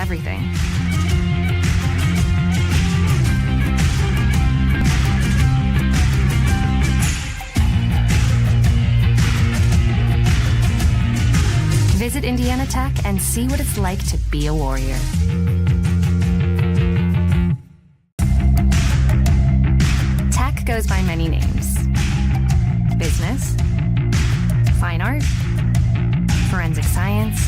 everything. Visit Indiana Tech and see what it's like to be a warrior. Tech goes by many names. Business, fine art, forensic science.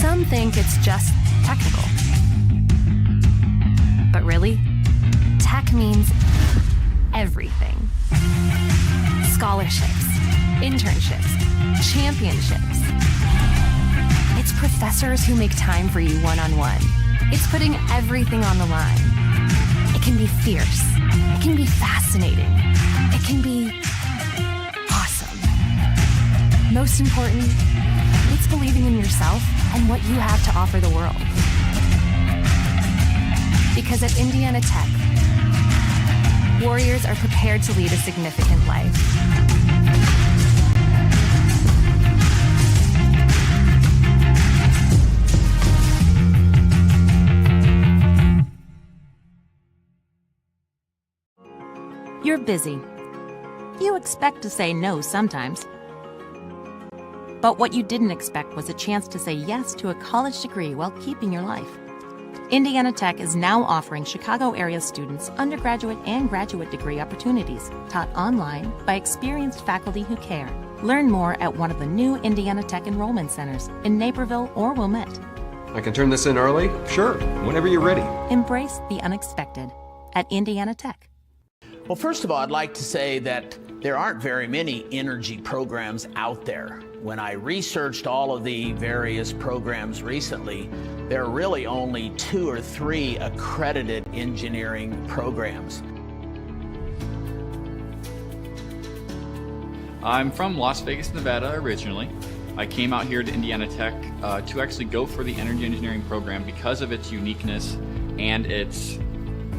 Some think it's just technical. But really, tech means everything. Scholarships, internships, championships. It's professors who make time for you one-on-one. It's putting everything on the line. It can be fierce. It can be fascinating. It can be awesome. Most important, it's believing in yourself and what you have to offer the world. Because at Indiana Tech, warriors are prepared to lead a significant life. You're busy. You expect to say no sometimes. But what you didn't expect was a chance to say yes to a college degree while keeping your life. Indiana Tech is now offering Chicago area students undergraduate and graduate degree opportunities taught online by experienced faculty who care. Learn more at one of the new Indiana Tech enrollment centers in Naperville or Wilmette. I can turn this in early? Sure, whenever you're ready. Embrace the unexpected at Indiana Tech. Well, first of all, I'd like to say that there aren't very many energy programs out there. When I researched all of the various programs recently, there are really only 2 or 3 accredited engineering programs. I'm from Las Vegas, Nevada originally. I came out here to Indiana Tech to actually go for the energy engineering program because of its uniqueness and its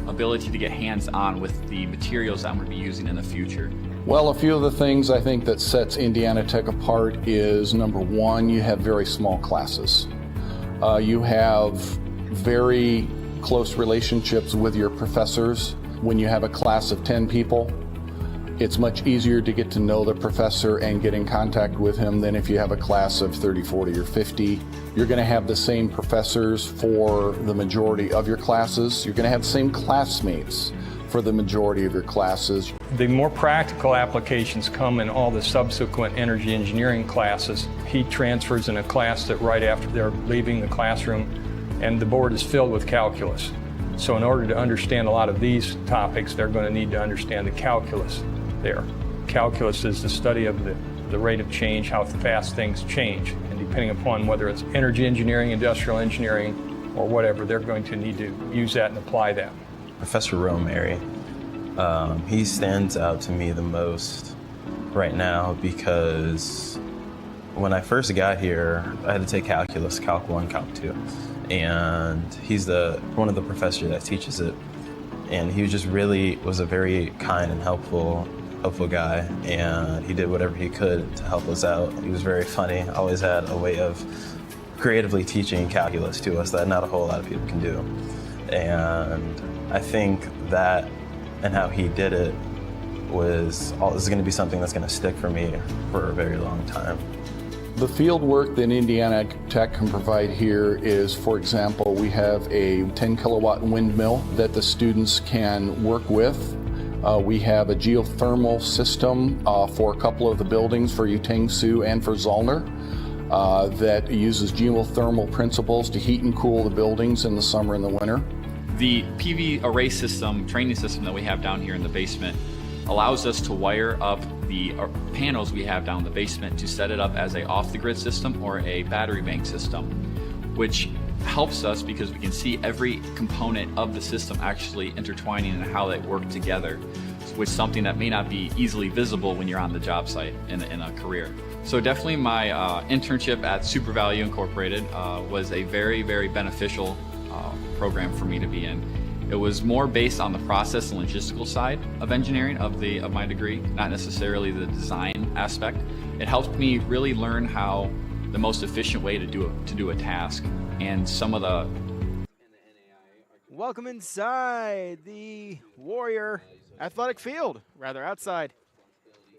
ability to get hands-on with the materials that I'm going to be using in the future. Well, a few of the things I think that sets Indiana Tech apart is, number one, you have very small classes. You have very close relationships with your professors. When you have a class of 10 people, it's much easier to get to know the professor and get in contact with him than if you have a class of 30, 40, or 50. You're going to have the same professors for the majority of your classes. You're going to have the same classmates for the majority of your classes. The more practical applications come in all the subsequent energy engineering classes. Heat transfers in a class that right after they're leaving the classroom, and the board is filled with calculus. So in order to understand a lot of these topics, they're going to need to understand the calculus there. Calculus is the study of the rate of change, how fast things change. And depending upon whether it's energy engineering, industrial engineering, or whatever, they're going to need to use that and apply that. Professor Romary, he stands out to me the most right now because when I first got here, I had to take calculus, Calc 1, Calc 2. And he's one of the professors that teaches it. And he just really was a very kind and helpful guy, and he did whatever he could to help us out. He was very funny, always had a way of creatively teaching calculus to us that not a whole lot of people can do. And I think that and how he did it is going to be something that's going to stick for me for a very long time. The field work that Indiana Tech can provide here is, for example, we have a 10 kilowatt windmill that the students can work with. We have a geothermal system for a couple of the buildings for Utang-Sioux and for Zollner that uses geothermal principles to heat and cool the buildings in the summer and the winter. The PV array system, training system that we have down here in the basement allows us to wire up the panels we have down in the basement to set it up as a off-the-grid system or a battery bank system, which helps us because we can see every component of the system actually intertwining and how they work together, which is something that may not be easily visible when you're on the job site in a career. So definitely my internship at Super Value Incorporated was a very, very beneficial program for me to be in. It was more based on the process and logistical side of engineering of my degree, not necessarily the design aspect. It helped me really learn how the most efficient way to do a task. and some of the Welcome inside the Warrior Athletic Field, rather outside.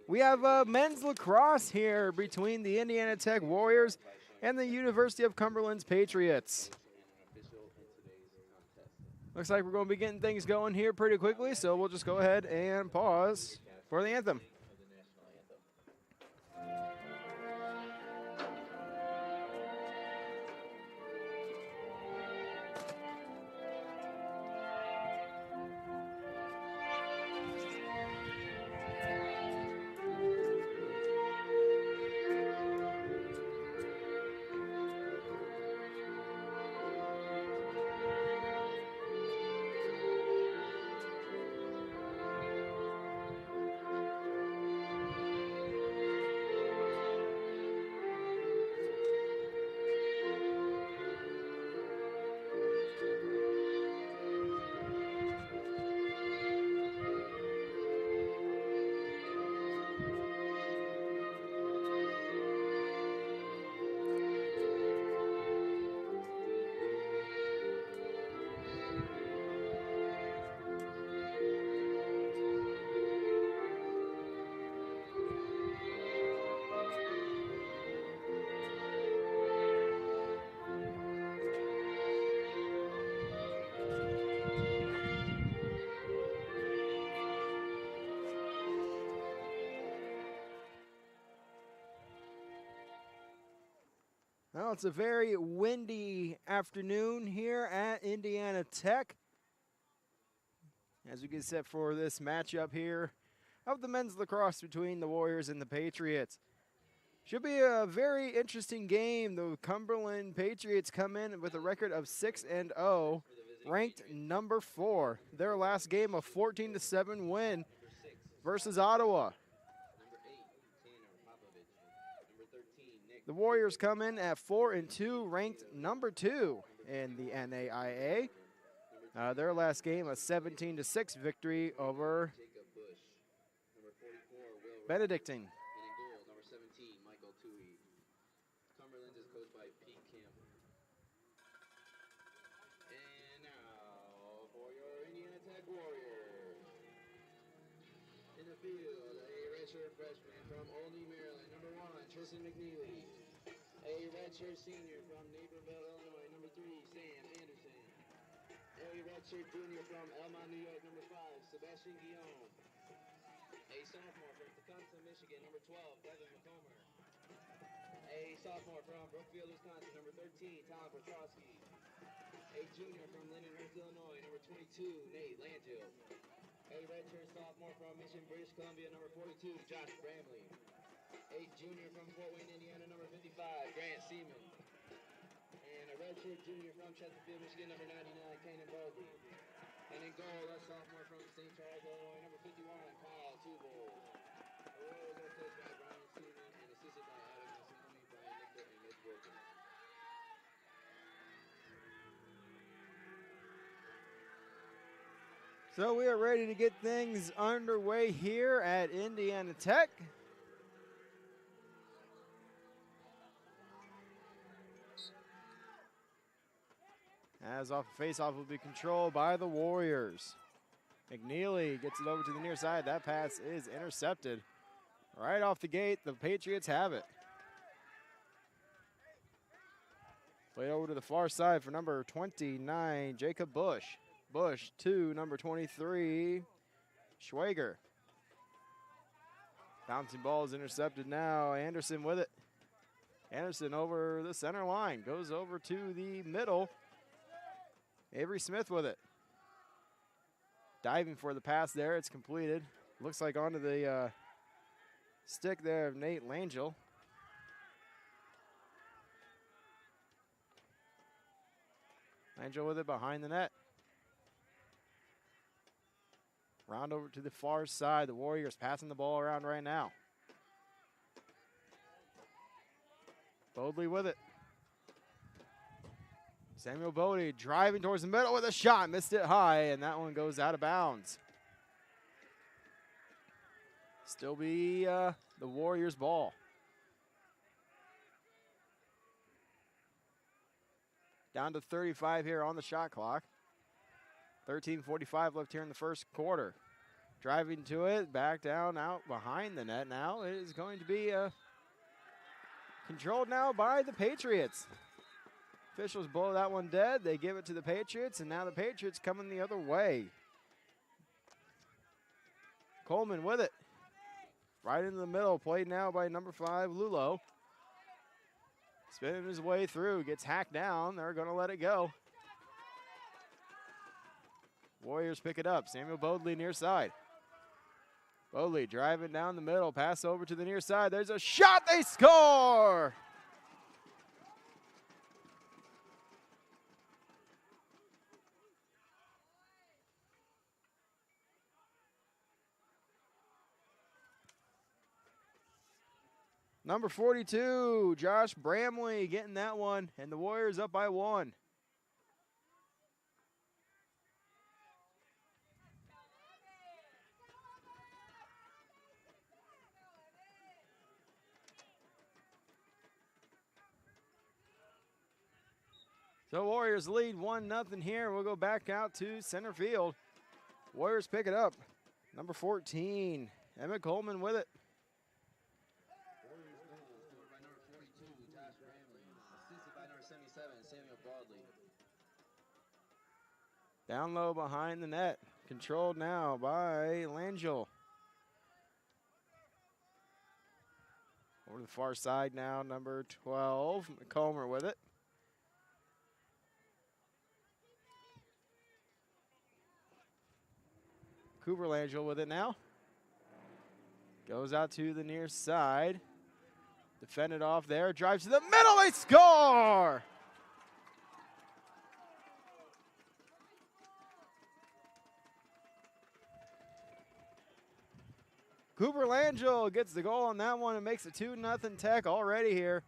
We have men's lacrosse here between the Indiana Tech Warriors and the University of Cumberland's Patriots. Looks like we're going to be getting things going here pretty quickly, so we'll just go ahead and pause for the anthem. Well, it's a very windy afternoon here at Indiana Tech as we get set for this matchup here of the men's lacrosse between the Warriors and the Patriots. Should be a very interesting game. The Cumberland Patriots come in with a record of 6-0, ranked number 4. Their last game, a 14-7 win versus Ottawa. The Warriors come in at 4-2, ranked number 2 in the NAIA. Their last game, a 17-6 victory over Benedictine. Cumberlands is coached by Pete Campbell. And now for your Indiana Tech Warriors. In the field, a redshirt freshman from Olney, Maryland, number 1, Tristan McNeely. A redshirt senior from Naperville, Illinois, number 3, Sam Anderson. A redshirt junior from Elmont, New York, number 5, Sebastian Guillaume. A sophomore from Tecumseh, Michigan, number 12, Devin McComber. A sophomore from Brookfield, Wisconsin, number 13, Tom Petrosky. A junior from Lindenhurst, Illinois, number 22, Nate Langill. A redshirt sophomore from Mission, British Columbia, number 42, Josh Bramley. A junior from Fort Wayne, Indiana, number 55, Grant Seaman. And a redshirt junior from Chesterfield, Michigan, number 99, Kanan Bogey. And in goal, a sophomore from St. Charles, Illinois, number 51, Kyle Tubal. The Warriors are coached by Brian Seaman and assisted by Adam Massinoni, Brian Nichter, and Mitch Wilkins. So we are ready to get things underway here at Indiana Tech. As off face-off will be controlled by the Warriors. McNeely gets it over to the near side. That pass is intercepted. Right off the gate, the Patriots have it. Played over to the far side for number 29, Jacob Bush. Bush to number 23, Schwager. Bouncing ball is intercepted now. Anderson with it. Anderson over the center line. Goes over to the middle. Avery Smith with it. Diving for the pass there. It's completed. Looks like onto the stick there of Nate Langill. Langill with it behind the net. Round over to the far side. The Warriors passing the ball around right now. Bodley with it. Samuel Bodie driving towards the middle with a shot. Missed it high, and that one goes out of bounds. Still be the Warriors' ball. Down to 35 here on the shot clock. 13:45 left here in the first quarter. Driving to it, back down, out behind the net now. It is going to be controlled now by the Patriots. Officials blow that one dead. They give it to the Patriots, and now the Patriots coming the other way. Coleman with it. Right into the middle, played now by number 5, Lulo. Spinning his way through, gets hacked down. They're going to let it go. Warriors pick it up. Samuel Bodley near side. Bodley driving down the middle, pass over to the near side. There's a shot, they score! Number 42, Josh Bramley getting that one, and the Warriors up by 1. So Warriors lead 1-0 here. We'll go back out to center field. Warriors pick it up. Number 14, Emmett Coleman with it. Warriors goal scored by number 42, Josh Bramley. Assisted by number 77, Samuel Broadley. Down low behind the net. Controlled now by Langell. Over to the far side now, number 12, McComber with it. Cumberlands with it now. Goes out to the near side. Defended off there. Drives to the middle. They score! Cumberlands gets the goal on that one and makes it 2-0 Tech already here.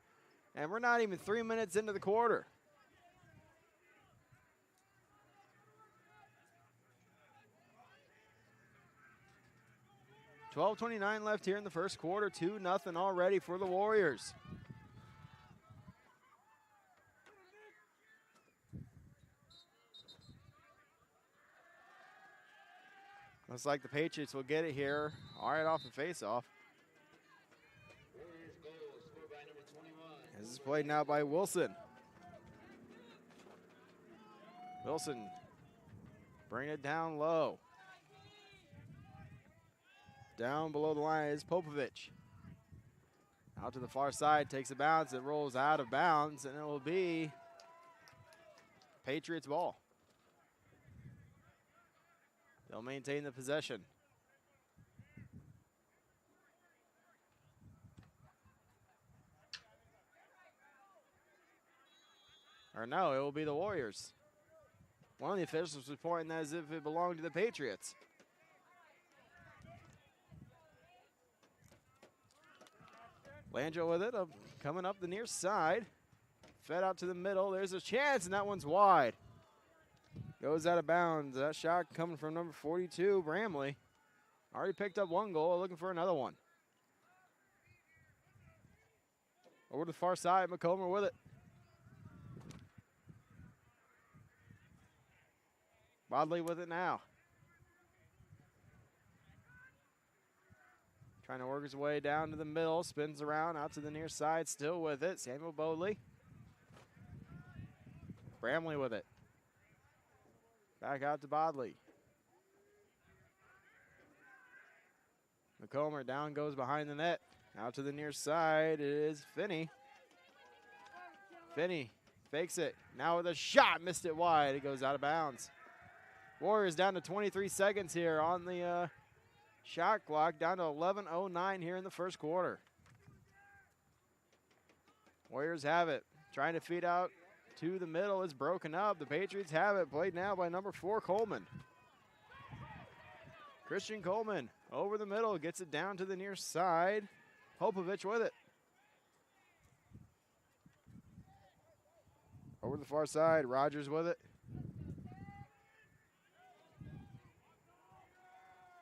And we're not even 3 minutes into the quarter. $12:29 left here in the first quarter. 2-0 already for the Warriors. Looks like the Patriots will get it here. All right, off the face-off. Warriors goal scored by number 21. This is played now by Wilson. Wilson bring it down low. Down below the line is Popovich. Out to the far side, takes a bounce. It rolls out of bounds, and it will be Patriots ball. They'll maintain the possession. Or no, it will be the Warriors. One of the officials was pointing as if it belonged to the Patriots. Langell with it, coming up the near side. Fed out to the middle. There's a chance, and that one's wide. Goes out of bounds. That shot coming from number 42, Bramley. Already picked up one goal, looking for another one. Over to the far side, McComber with it. Bodley with it now. Trying to work his way down to the middle, spins around out to the near side, still with it. Samuel Bodley. Bramley with it. Back out to Bodley. McComber down goes behind the net. Out to the near side is Finney. Finney fakes it. Now with a shot, missed it wide. It goes out of bounds. Warriors down to 23 seconds here on the shot clock, down to 11:09 here in the first quarter. Warriors have it. Trying to feed out to the middle. It's broken up. The Patriots have it. Played now by number 4, Coleman. Christian Coleman over the middle. Gets it down to the near side. Popovich with it. Over the far side. Rogers with it.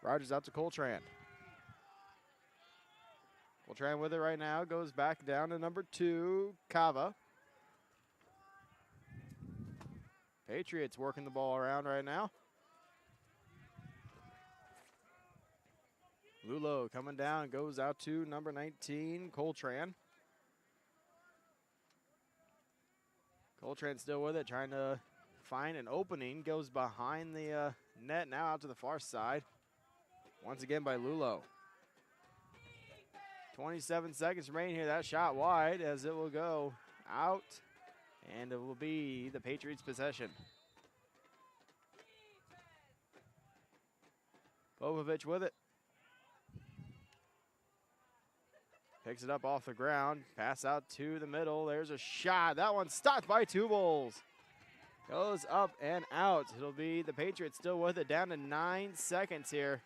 Rogers out to Coltrane. Coltrane with it right now. Goes back down to number 2, Cava. Patriots working the ball around right now. Lulo coming down, goes out to number 19, Coltrane. Coltrane still with it, trying to find an opening. Goes behind the net, now out to the far side. Once again by Lulo. 27 seconds remaining here. That shot wide as it will go out, and it will be the Patriots' possession. Popovich with it. Picks it up off the ground. Pass out to the middle. There's a shot. That one stopped by Tubles. Goes up and out. It'll be the Patriots still with it. Down to 9 seconds here.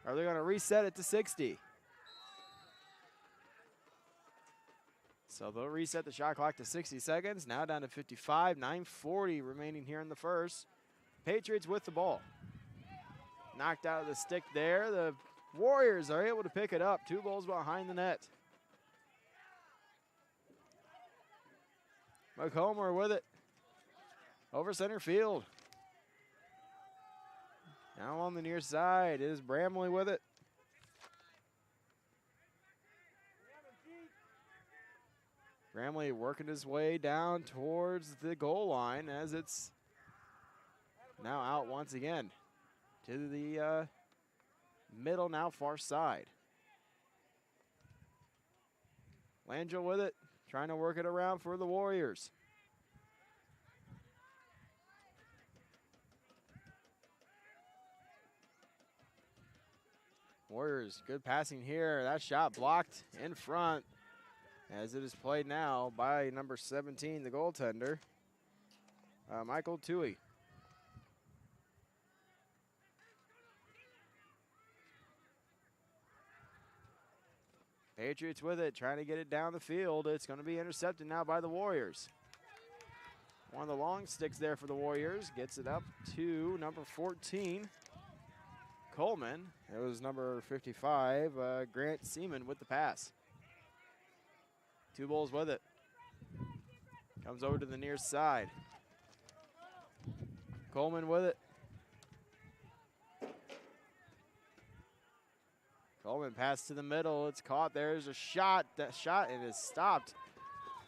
Are they going to reset it to 60? So they'll reset the shot clock to 60 seconds. Now down to 55. 9:40 remaining here in the first. Patriots with the ball. Knocked out of the stick there. The Warriors are able to pick it up. 2 balls behind the net. McComber with it. Over center field. Now on the near side is Bramley with it. Bramley working his way down towards the goal line as it's now out once again to the middle, now far side. Langell with it, trying to work it around for the Warriors. Warriors, good passing here. That shot blocked in front as it is played now by number 17, the goaltender, Michael Tui. Patriots with it, trying to get it down the field. It's going to be intercepted now by the Warriors. One of the long sticks there for the Warriors. Gets it up to number 14, Coleman. It was number 55, Grant Seaman with the pass. 2 Bulls with it. Comes over to the near side. Coleman with it. Coleman pass to the middle. It's caught. There's a shot. That shot, it is stopped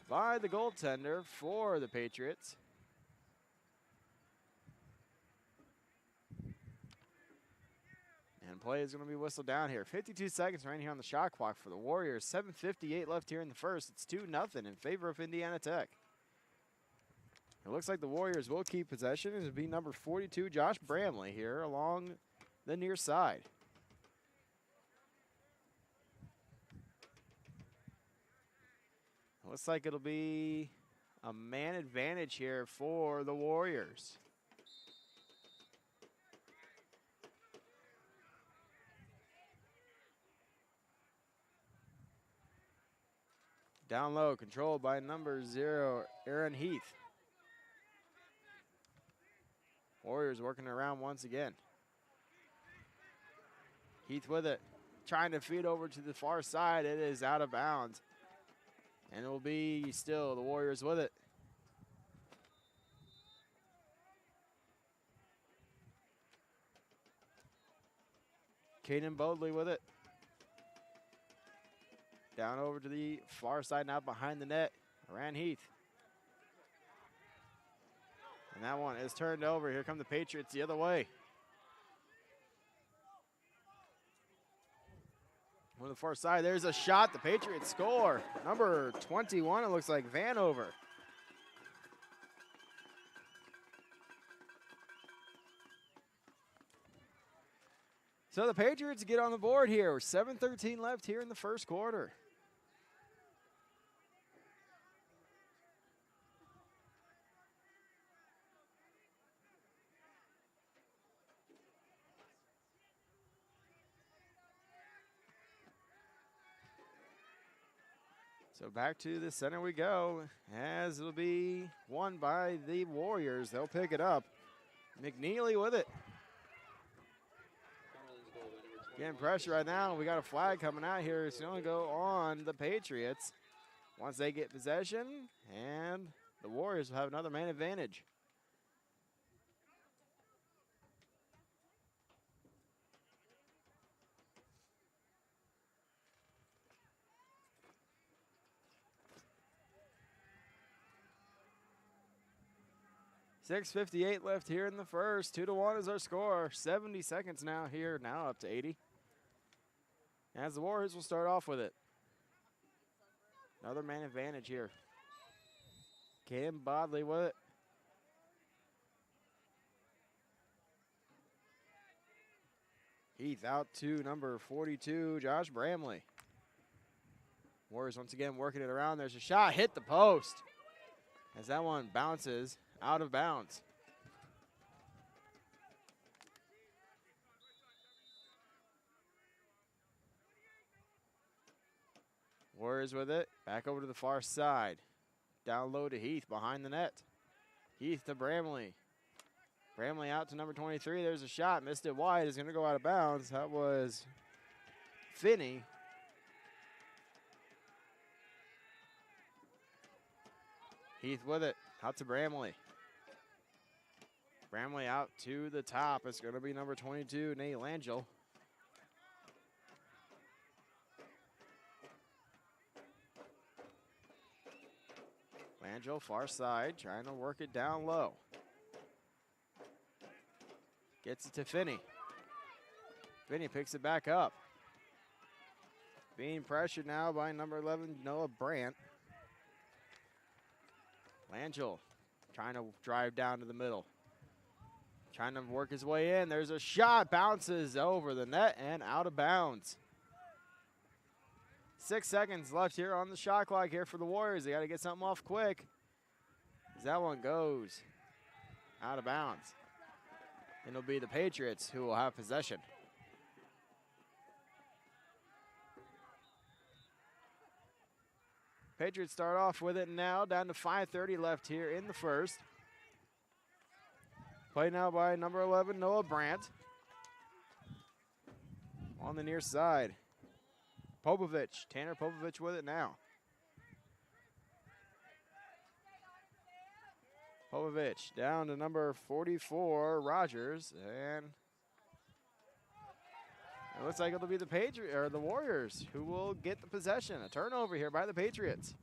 by the goaltender for the Patriots. And play is going to be whistled down here. 52 seconds right here on the shot clock for the Warriors. 7:58 left here in the first. It's 2-0 in favor of Indiana Tech. It looks like the Warriors will keep possession. It'll be number 42, Josh Bramley here along the near side. It looks like it'll be a man advantage here for the Warriors. Down low, controlled by number 0, Aaron Heath. Warriors working around once again. Heath with it, trying to feed over to the far side. It is out of bounds. And it will be still the Warriors with it. Caden Bodley with it. Down over to the far side now behind the net. Rand Heath. And that one is turned over. Here come the Patriots the other way. On the far side, there's a shot. The Patriots score. Number 21, it looks like Vanover. So the Patriots get on the board here. 7:13 left here in the first quarter. So back to the center we go, as it'll be won by the Warriors. They'll pick it up. McNeely with it. Getting pressure right now. We got a flag coming out here. It's going to go on the Patriots once they get possession, and the Warriors will have another man advantage. 6:58 left here in the first. 2-1 is our score. 70 seconds now here, now up to 80. As the Warriors will start off with it. Another man advantage here. Cam Bodley with it. Heath out to number 42, Josh Bramley. Warriors once again working it around. There's a shot, hit the post. As that one bounces out of bounds. Warriors with it. Back over to the far side. Down low to Heath behind the net. Heath to Bramley. Bramley out to number 23. There's a shot. Missed it wide. Is going to go out of bounds. That was Finney. Heath with it. Out to Bramley. Bramley out to the top. It's going to be number 22, Nate Langell. Langell, far side, trying to work it down low. Gets it to Finney. Finney picks it back up. Being pressured now by number 11, Noah Brandt. Langell trying to drive down to the middle. Trying to work his way in. There's a shot. Bounces over the net and out of bounds. 6 seconds left here on the shot clock here for the Warriors. They got to get something off quick. As that one goes out of bounds. And it'll be the Patriots who will have possession. Patriots start off with it now, down to 5:30 left here in the first. Play now by number 11, Noah Brandt. On the near side. Popovich, Tanner Popovich with it now. Popovich down to number 44, Rogers, and it looks like it'll be the Warriors who will get the possession. A turnover here by the Patriots.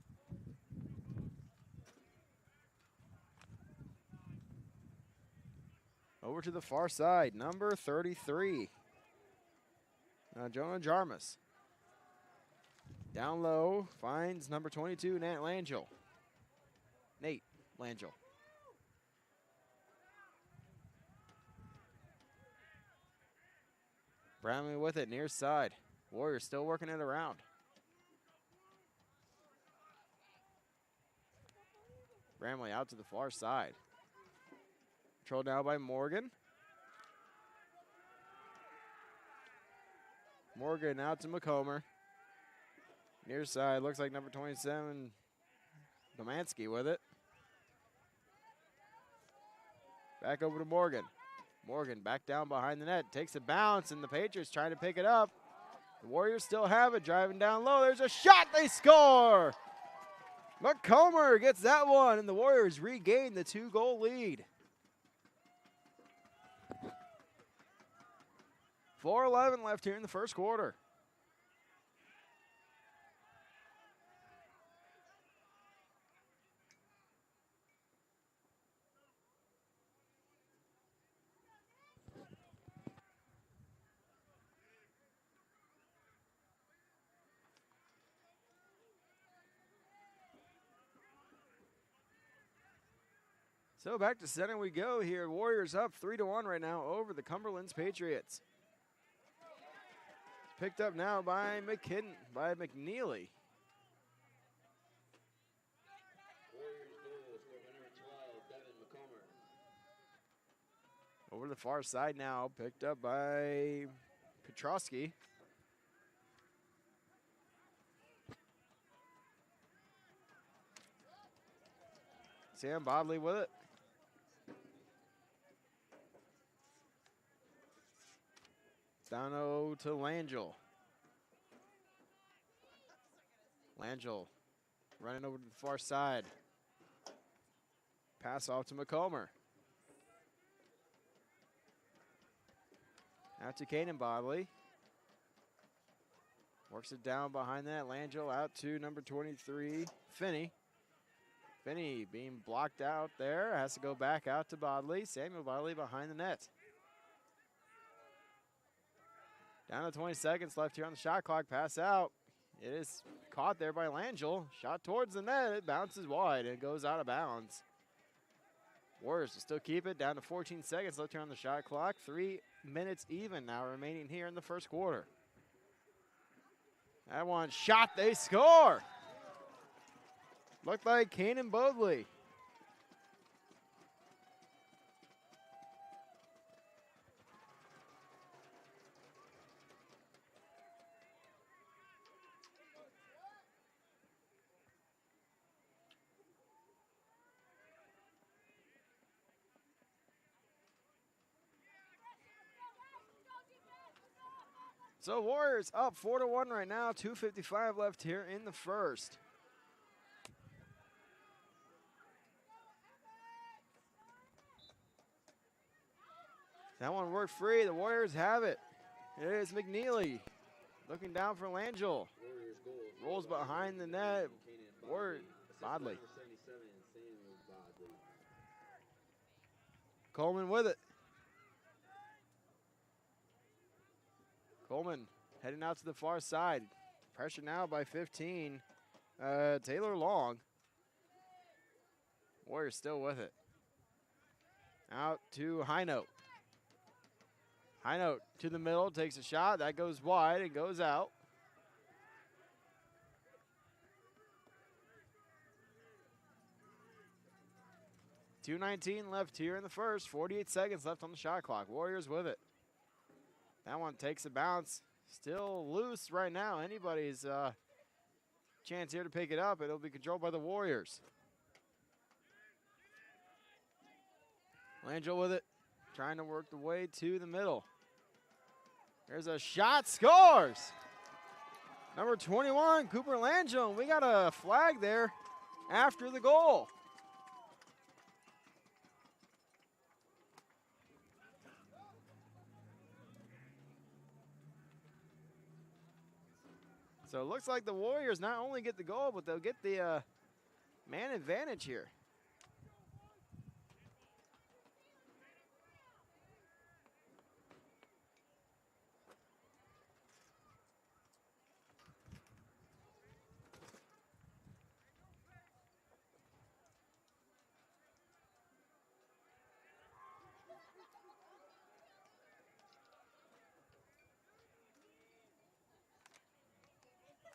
Over to the far side, number 33, Jonah Jarmus. Down low, finds number 22, Nate Langell. Bramley with it, near side. Warriors still working it around. Bramley out to the far side. Controlled now by Morgan. Morgan out to McComber. Near side, looks like number 27, Domanski with it. Back over to Morgan. Morgan back down behind the net, takes a bounce, and the Patriots trying to pick it up. The Warriors still have it, driving down low. There's a shot, they score! McComber gets that one, and the Warriors regain the 2-goal lead. 4:11 left here in the first quarter. So back to center we go here. Warriors up 3-1 right now over the Cumberlands Patriots. It's picked up now by McNeely. Warriors goal scored by number 12, Devin McComber. Over the far side now, picked up by Petrosky. Sam Bodley with it. Down to Langell. Langell running over to the far side. Pass off to McComber. Out to Caden Bodley. Works it down behind that. Langell out to number 23, Finney. Finney being blocked out there. Has to go back out to Bodley. Samuel Bodley behind the net. Down to 20 seconds left here on the shot clock. Pass out. It is caught there by Langell. Shot towards the net. It bounces wide. It goes out of bounds. Warriors will still keep it. Down to 14 seconds left here on the shot clock. 3 minutes even now remaining here in the first quarter. That one shot. They score. Looked like Kanan Bodley. So Warriors up 4-1 right now. 2:55 left here in the first. That one worked free. The Warriors have it. It is McNeely looking down for Langell. Rolls behind the net. Bodley. Coleman with it. Coleman heading out to the far side. Pressure now by 15. Taylor Long. Warriors still with it. Out to High Note. High Note to the middle, takes a shot. That goes wide and goes out. .219 left here in the first. 48 seconds left on the shot clock. Warriors with it. That one takes a bounce. Still loose right now. Anybody's chance here to pick it up. It'll be controlled by the Warriors. Langell with it. Trying to work the way to the middle. There's a shot. Scores! Number 21, Cooper Langell. We got a flag there after the goal. So it looks like the Warriors not only get the goal, but they'll get the man advantage here.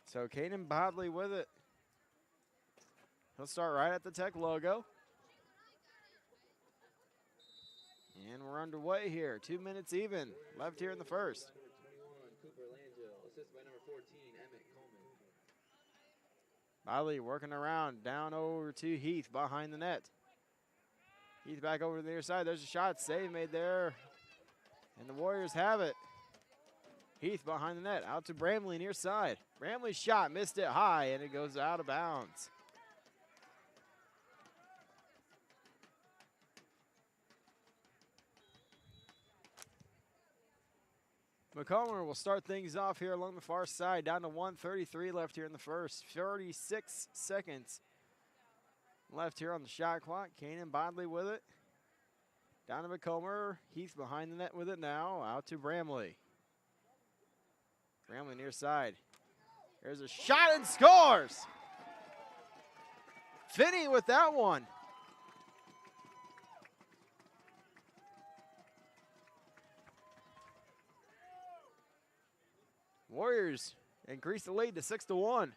So Caden Bodley with it. He'll start right at the Tech logo. And we're underway here. 2 minutes even left here in the first. Bodley working around down over to Heath behind the net. Heath back over to the near side. There's a shot. Save made there. And the Warriors have it. Heath behind the net, out to Bramley near side. Bramley's shot, missed it high, and it goes out of bounds. McComber will start things off here along the far side, down to 1:33 left here in the first. 36 seconds left here on the shot clock. Kanan Bodley with it. Down to McComber. Heath behind the net with it now, out to Bramley. Bramley near side. There's a shot and scores. Finney with that one. Warriors increase the lead to 6-1.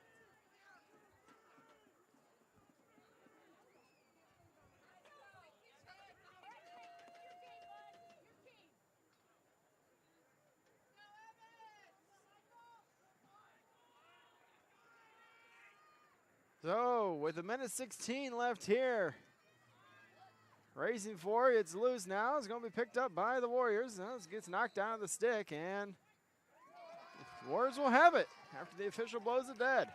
So, with 1:16 left here, racing for it, it's loose now. It's going to be picked up by the Warriors. It gets knocked down of the stick, and the Warriors will have it after the official blows it dead.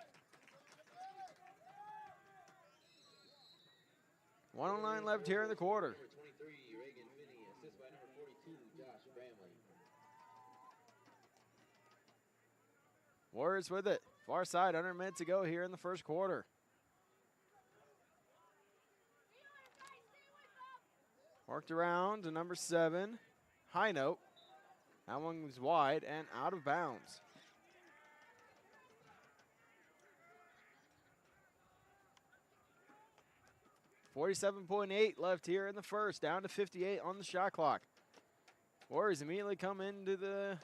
1:09 left here in the quarter. Warriors with it. Far side, under a minute to go here in the first quarter. Worked around to number 7. High note. That one was wide and out of bounds. .48 left here in the first, down to 58 on the shot clock. Warriors immediately come into the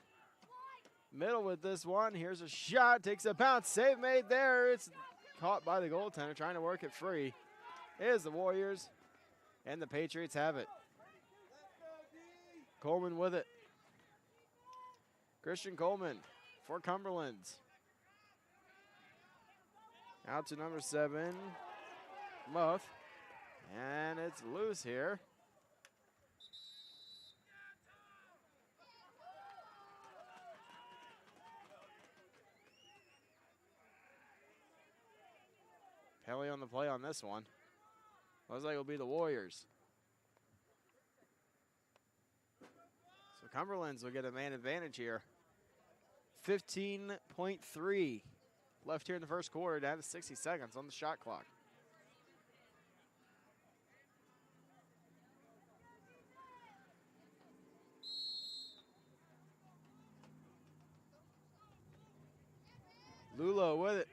middle with this one. Here's a shot, takes a bounce, save made there. It's caught by the goaltender, trying to work it free. Is the Warriors, and the Patriots have it. Coleman with it. Christian Coleman for Cumberlands. Out to number 7, Muth. And it's loose here. Penalty on the play on this one. Looks like it'll be the Warriors. So Cumberlands will get a man advantage here. 15.3 left here in the first quarter, down to 60 seconds on the shot clock. Lulo with it.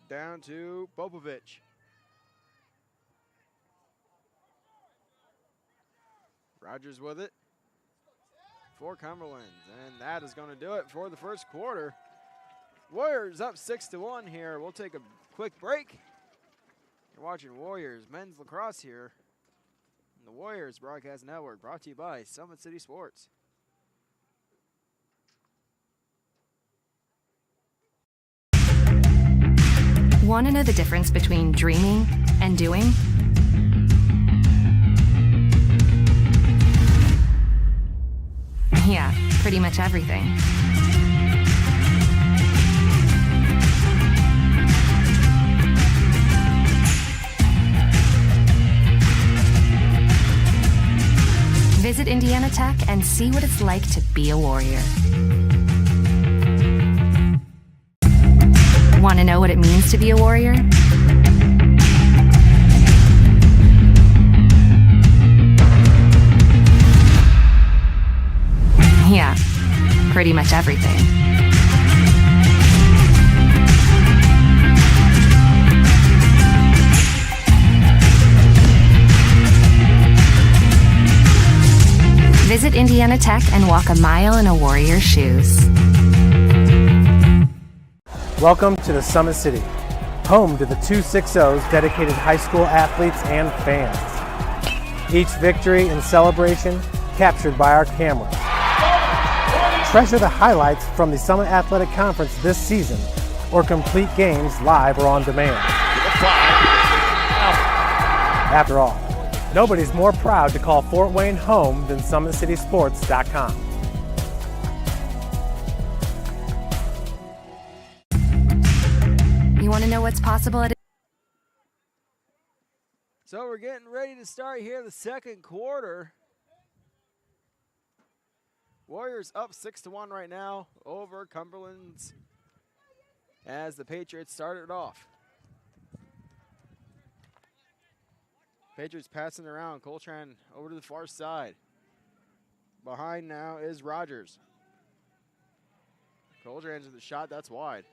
Down to Popovic. Rogers with it for Cumberlands. And that is going to do it for the first quarter. Warriors up 6-1 here. We'll take a quick break. You're watching Warriors Men's Lacrosse here on the Warriors Broadcast Network, brought to you by Summit City Sports. Want to know the difference between dreaming and doing? Yeah, pretty much everything. Visit Indiana Tech and see what it's like to be a Warrior. Want to know what it means to be a Warrior? Yeah, pretty much everything. Visit Indiana Tech and walk a mile in a Warrior's shoes. Welcome to the Summit City, home to the 260's dedicated high school athletes and fans. Each victory and celebration captured by our cameras. Treasure the highlights from the Summit Athletic Conference this season, or complete games live or on demand. After all, nobody's more proud to call Fort Wayne home than SummitCitySports.com. You want to know what's possible at So we're getting ready to start here the second quarter. Warriors up 6-1 right now over Cumberlands as the Patriots started off. Patriots passing around. Coltrane over to the far side. Behind now is Rogers. Coltrane's with the shot, that's wide.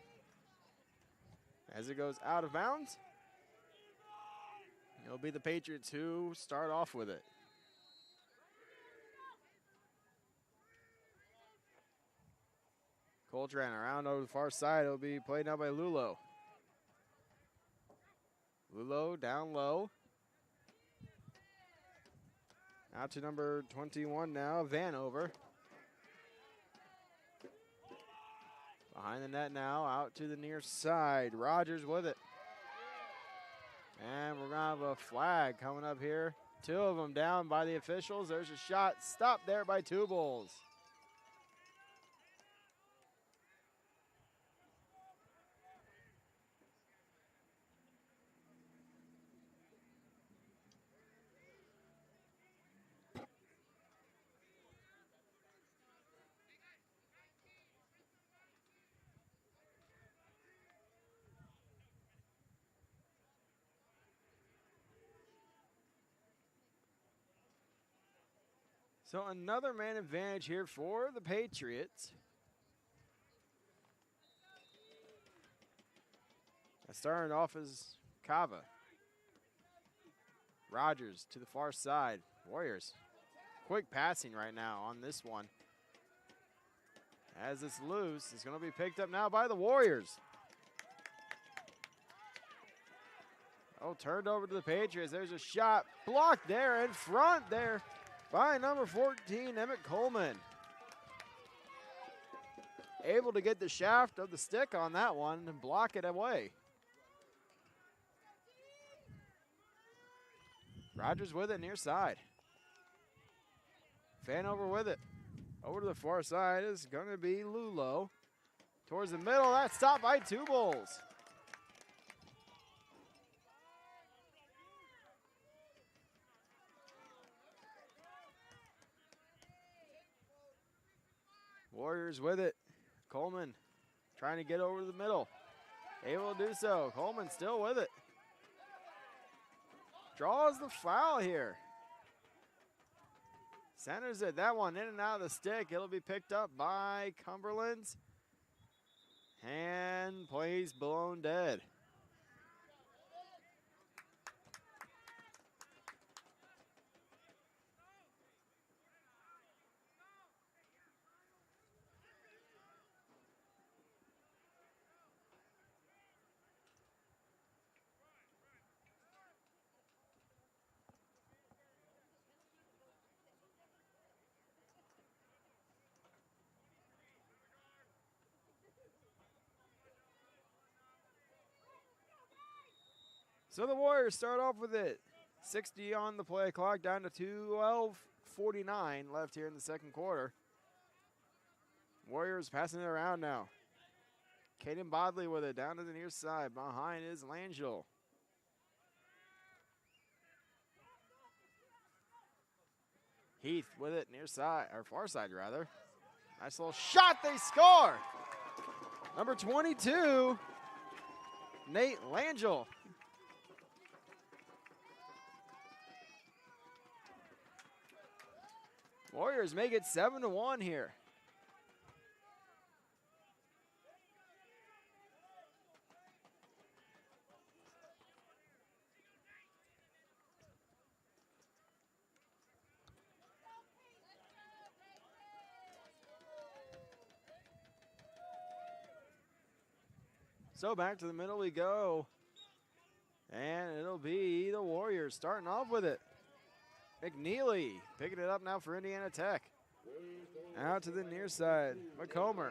As it goes out of bounds, it'll be the Patriots who start off with it. Coltrane around over the far side. It'll be played now by Lulo. Lulo down low. Out to number 21 now, Vanover. Behind the net now, out to the near side. Rogers with it. And we're going to have a flag coming up here. Two of them down by the officials. There's a shot stopped there by Two Bulls. So another man advantage here for the Patriots. Starting off as Kava. Rogers to the far side. Warriors. Quick passing right now on this one. As it's loose, it's going to be picked up now by the Warriors. Oh, turned over to the Patriots. There's a shot blocked there in front there by number 14, Emmett Coleman. Able to get the shaft of the stick on that one and block it away. Rogers with it near side. Fanover with it. Over to the far side is going to be Lulo. Towards the middle, that's stopped by Two Bulls. Warriors with it. Coleman trying to get over the middle. Able to do so. Coleman still with it. Draws the foul here. Centers it. That one in and out of the stick. It'll be picked up by Cumberlands. And plays blown dead. So the Warriors start off with it. 60 on the play clock, down to 12:49 left here in the second quarter. Warriors passing it around now. Caden Bodley with it down to the near side. Behind is Langell. Heath with it near side, or far side rather. Nice little shot, they score! Number 22, Nate Langell. Warriors make it 7-1 here. So back to the middle we go. And it'll be the Warriors starting off with it. McNeely picking it up now for Indiana Tech. Out to the near side. McComber.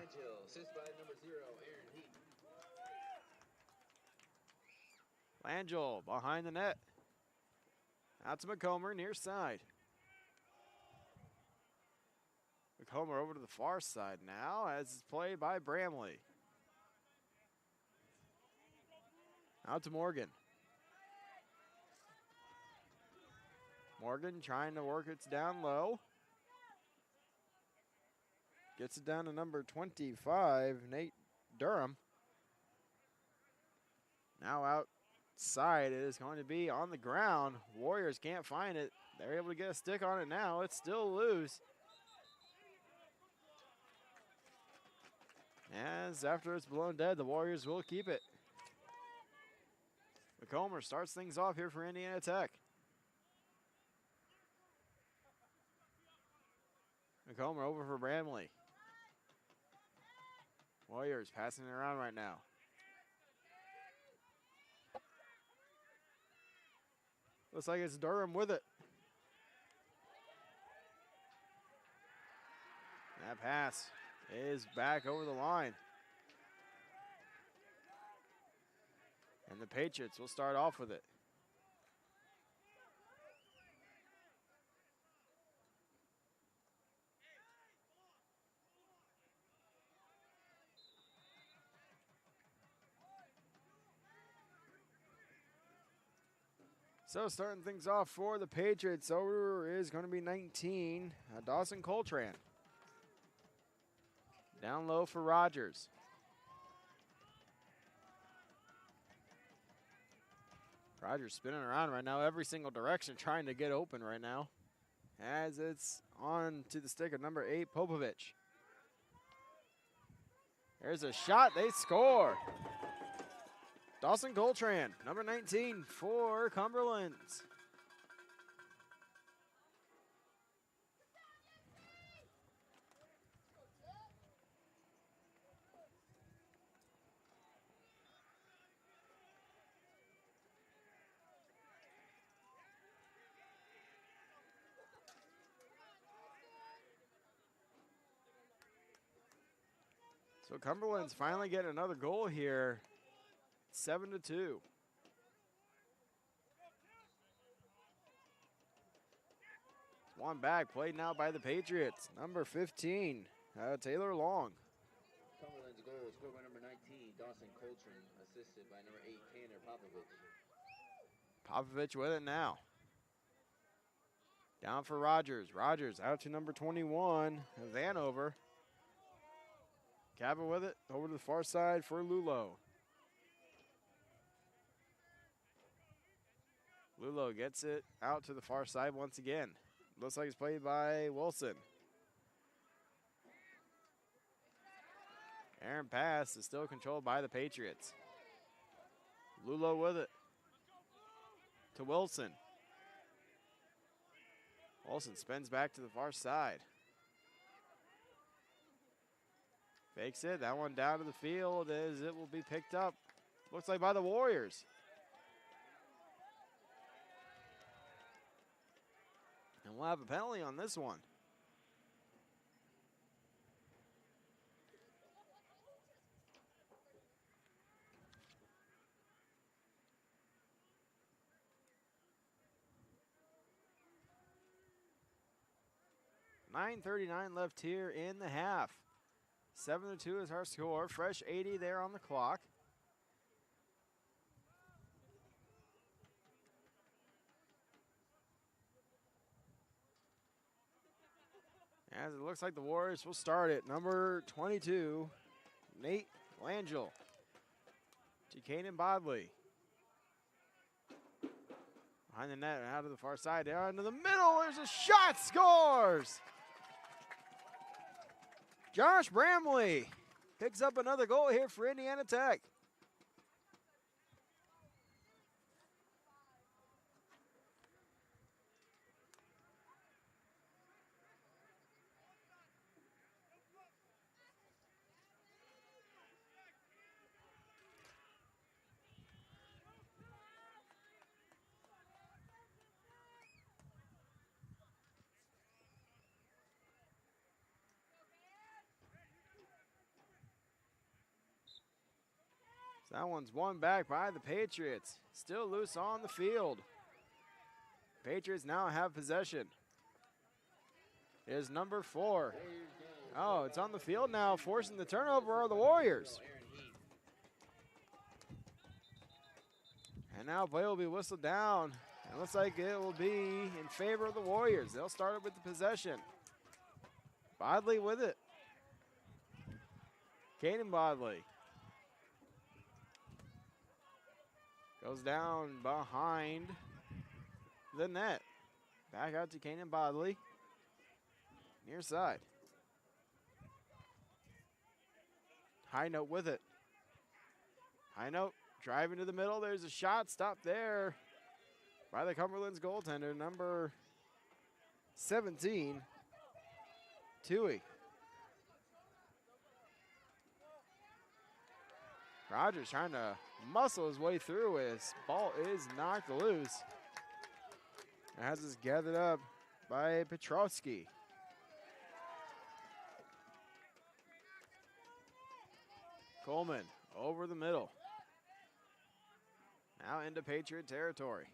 Langell behind the net. Out to McComber, near side. McComber over to the far side now as it's played by Bramley. Out to Morgan. Morgan trying to work it down low. Gets it down to number 25, Nate Durham. Now outside, it is going to be on the ground. Warriors can't find it. They're able to get a stick on it now. It's still loose. As after it's blown dead, the Warriors will keep it. McComber starts things off here for Indiana Tech. McComber over for Bramley. Warriors passing it around right now. Looks like it's Durham with it. That pass is back over the line. And the Patriots will start off with it. So starting things off for the Patriots, over is going to be 19, Dawson Coltran. Down low for Rogers. Rogers spinning around right now, every single direction, trying to get open right now. as it's on to the stick of number 8, Popovich. There's a shot. They score. Dawson Coltrane, number 19 for Cumberlands. So Cumberland's finally getting another goal here. 7-2. One back, played now by the Patriots. Number 15, Taylor Long. Cumberland's goal scored by number 19, Dawson Coltrane, assisted by number 8, Tanner Popovich. Popovich with it now. Down for Rogers. Rogers out to number 21, Vanover. Cabot with it, over to the far side for Lulo. Lulo gets it out to the far side once again. Looks like it's played by Wilson. Aaron pass is still controlled by the Patriots. Lulo with it to Wilson. Wilson spins back to the far side. Fakes it, that one down to the field as it will be picked up. Looks like by the Warriors. And we'll have a penalty on this one. .9:39 left here in the half. 7-2 is our score. Fresh 80 there on the clock. As it looks like the Warriors will start it. Number 22, Nate Langell. To Kanan Bodley. Behind the net and out to the far side. Down into the middle. There's a shot. Scores! Josh Bramley picks up another goal here for Indiana Tech. So that one's won back by the Patriots. Still loose on the field. Patriots now have possession. It is number 4. Oh, it's on the field now. Forcing the turnover are the Warriors. And now play will be whistled down. It looks like it will be in favor of the Warriors. They'll start it with the possession. Bodley with it. Kanan Bodley. Goes down behind the net. Back out to Kanan Bodley. Near side. High note with it. High note driving to the middle. There's a shot stopped there by the Cumberlands goaltender, number 17, Tui. Rogers trying to muscle his way through. His ball is knocked loose. As it's gathered up by Petrovsky. Coleman over the middle. Now into Patriot territory.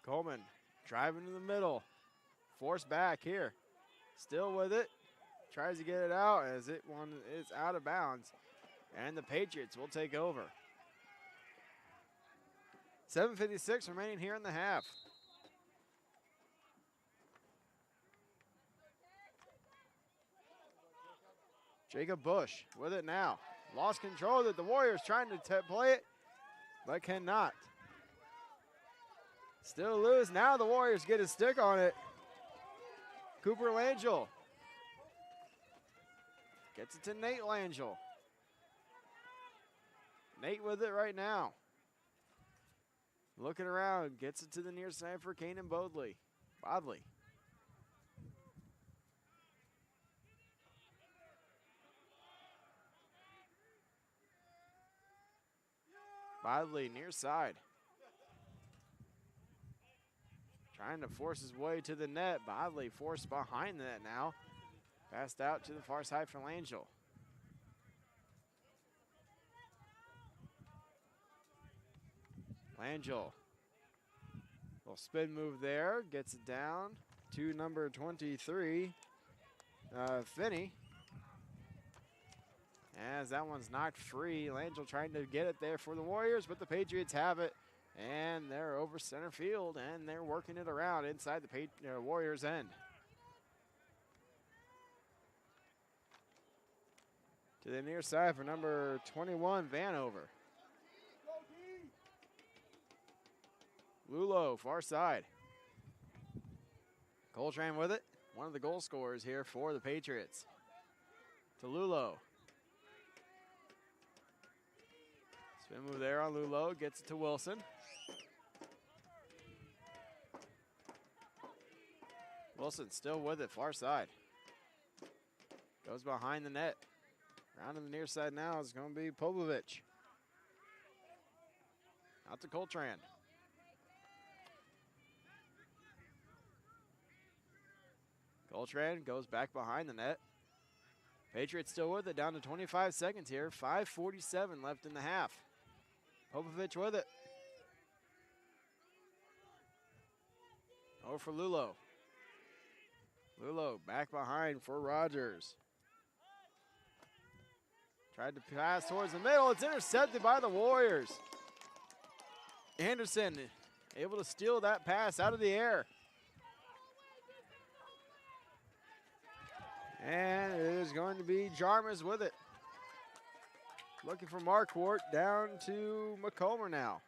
Coleman driving to the middle. Forced back here. Still with it. Tries to get it out as it one is out of bounds. And the Patriots will take over. 7:56 remaining here in the half. Jacob Bush with it now. Lost control that the Warriors trying to play it, but cannot. Still loose. Now the Warriors get a stick on it. Cooper Langell gets it to Nate Langell. Nate with it right now. Looking around, gets it to the near side for Kanan Bodley. Bodley. Bodley near side. Trying to force his way to the net. Bodley forced behind the net now. Passed out to the far side for Langell. Langell. Little spin move there. Gets it down to number 23, Finney. As that one's knocked free. Langell trying to get it there for the Warriors, but the Patriots have it. And they're over center field, and they're working it around inside the Warriors' end. To the near side for number 21, Vanover. Lulo, far side. Coltrane with it. One of the goal scorers here for the Patriots. To Lulo. Spin move there on Lulo. Gets it to Wilson. Wilson still with it, far side. Goes behind the net. Round to the near side now is going to be Popovich. Out to Coltrane. Coltrane goes back behind the net. Patriots still with it, down to 25 seconds here. 5:47 left in the half. Popovich with it. Over for Lulo. Lulo back behind for Rogers. Tried to pass towards the middle. It's intercepted by the Warriors. Anderson able to steal that pass out of the air. And it is going to be Jarmus with it. Looking for Marquardt, down to McComber now.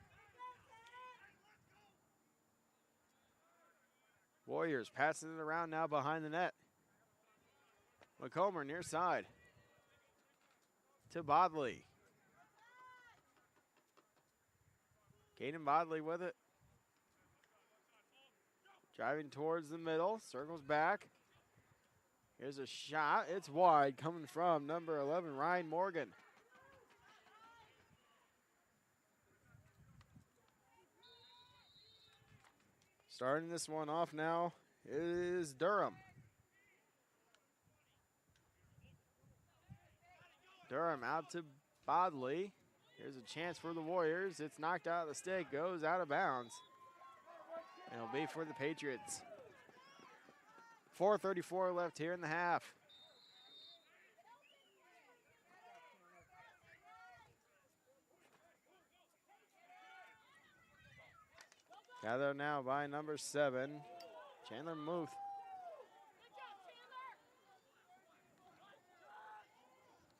Warriors passing it around now behind the net. McComber near side. To Bodley. Caden Bodley with it. Driving towards the middle, circles back. Here's a shot. It's wide coming from number 11, Ryan Morgan. Starting this one off now is Durham. Durham out to Bodley. Here's a chance for the Warriors. It's knocked out of the stick, goes out of bounds. And it'll be for the Patriots. 4:34 left here in the half. Gathered now by number 7, Chandler Muth.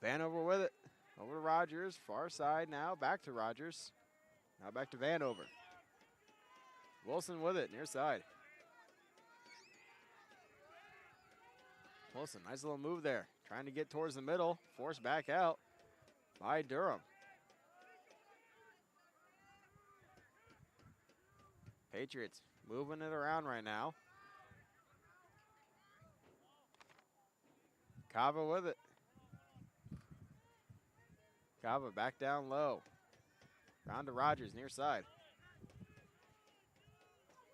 Vanover with it. Over to Rogers, far side now, back to Rogers. Now back to Vanover. Wilson with it, near side. Wilson, nice little move there. Trying to get towards the middle, forced back out by Durham. Patriots moving it around right now. Kava with it. Kava back down low. Round to Rogers, near side.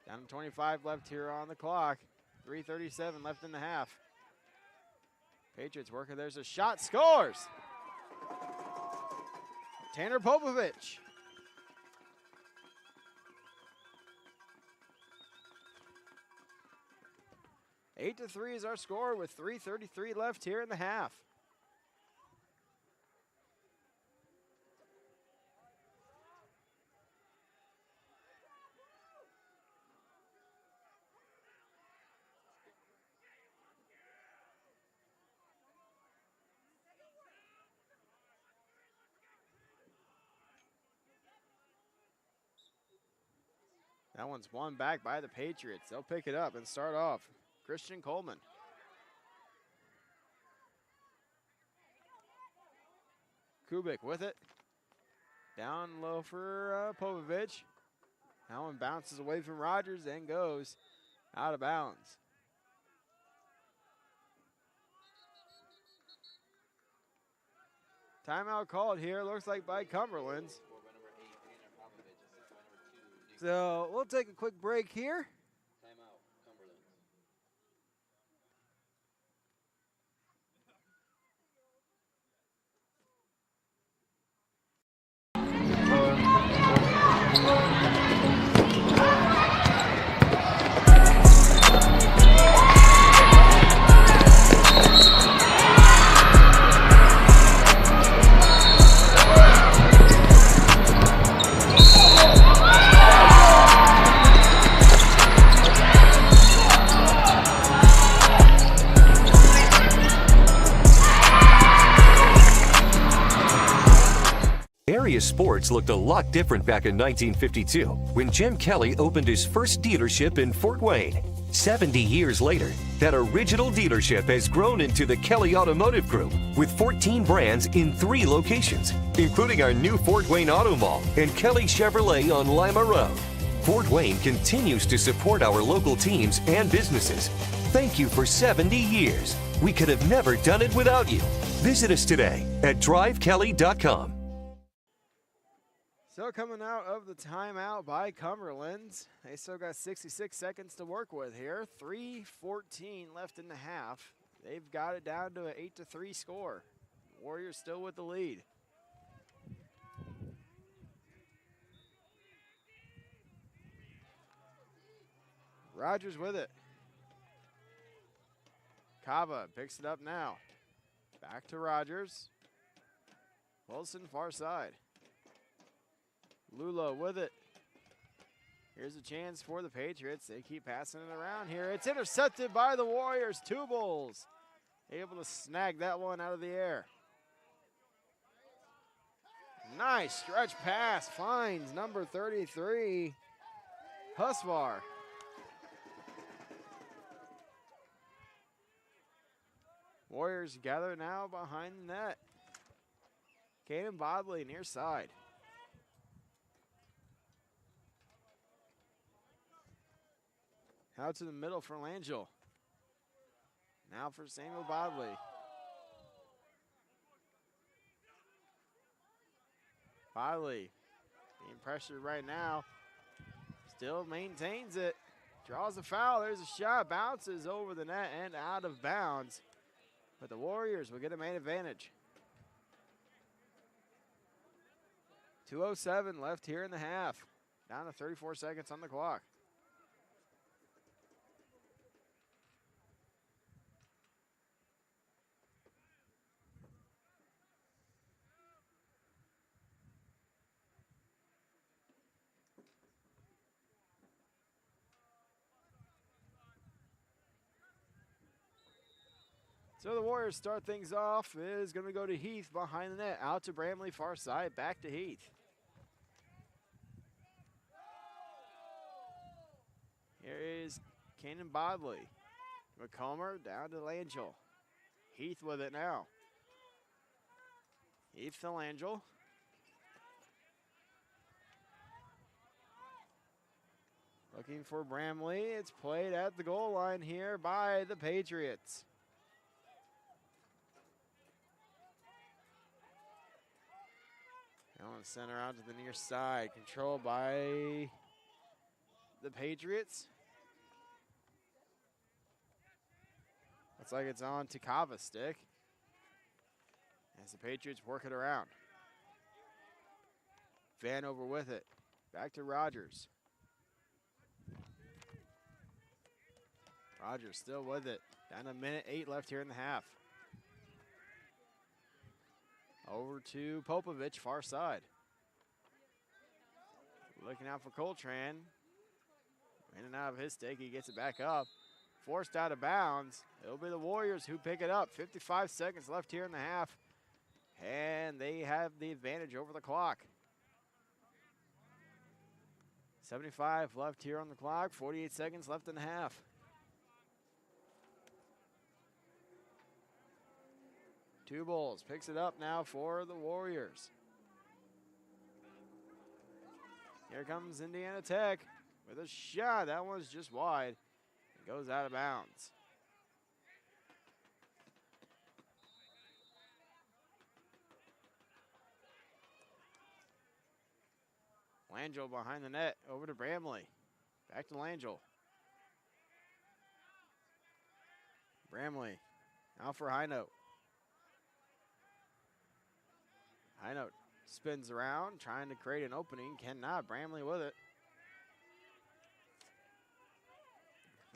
Down to 25 left here on the clock. 3:37 left in the half. Patriots working. There's a shot. Scores! Tanner Popovich. Eight to 3 is our score with 3:33 left here in the half. That one's won back by the Patriots. They'll pick it up and start off. Christian Coleman. Kubik with it. Down low for Popovich. That one bounces away from Rogers and goes out of bounds. Timeout called here, looks like by Cumberlands. So we'll take a quick break here. Sports looked a lot different back in 1952 when Jim Kelly opened his first dealership in Fort Wayne. 70 years later, that original dealership has grown into the Kelly Automotive Group with 14 brands in 3 locations, including our new Fort Wayne Auto Mall and Kelly Chevrolet on Lima Road. Fort Wayne continues to support our local teams and businesses. Thank you for 70 years. We could have never done it without you. Visit us today at drivekelly.com. So coming out of the timeout by Cumberlands, they still got 66 seconds to work with here. 3:14 left in the half. They've got it down to an 8-3 score. Warriors still with the lead. Rogers with it. Kava picks it up now. Back to Rogers. Wilson far side. Lula with it. Here's a chance for the Patriots. They keep passing it around here. It's intercepted by the Warriors. Tubles able to snag that one out of the air. Nice stretch pass. Finds number 33, Husvar. Warriors gather now behind the net. Caden Bodley near side. Out to the middle for Langell. Now for Samuel Bodley. Bodley being pressured right now. Still maintains it. Draws a foul. There's a shot. Bounces over the net and out of bounds. But the Warriors will get a main advantage. 2:07 left here in the half. Down to 34 seconds on the clock. So the Warriors start things off. It is going to go to Heath behind the net. Out to Bramley, far side. Back to Heath. Here is Cannon Bodley. McComber down to Langell. Heath with it now. Heath to Langell. Looking for Bramley. It's played at the goal line here by the Patriots. Now on center out to the near side. Controlled by the Patriots. Looks like it's on to Kava's stick. As the Patriots work it around. Vanover with it. Back to Rogers. Rogers still with it. Down to 1:08 left here in the half. Over to Popovich, far side. Looking out for Coltran. In and out of his stick, he gets it back up. Forced out of bounds. It'll be the Warriors who pick it up. 55 seconds left here in the half. And they have the advantage over the clock. .75 left here on the clock, 48 seconds left in the half. Two Bulls picks it up now for the Warriors. Here comes Indiana Tech with a shot. That one's just wide. It goes out of bounds. Langell behind the net, over to Bramley. Back to Langell. Bramley, now for Highnote. Highnote spins around, trying to create an opening. Cannot. Bramley with it.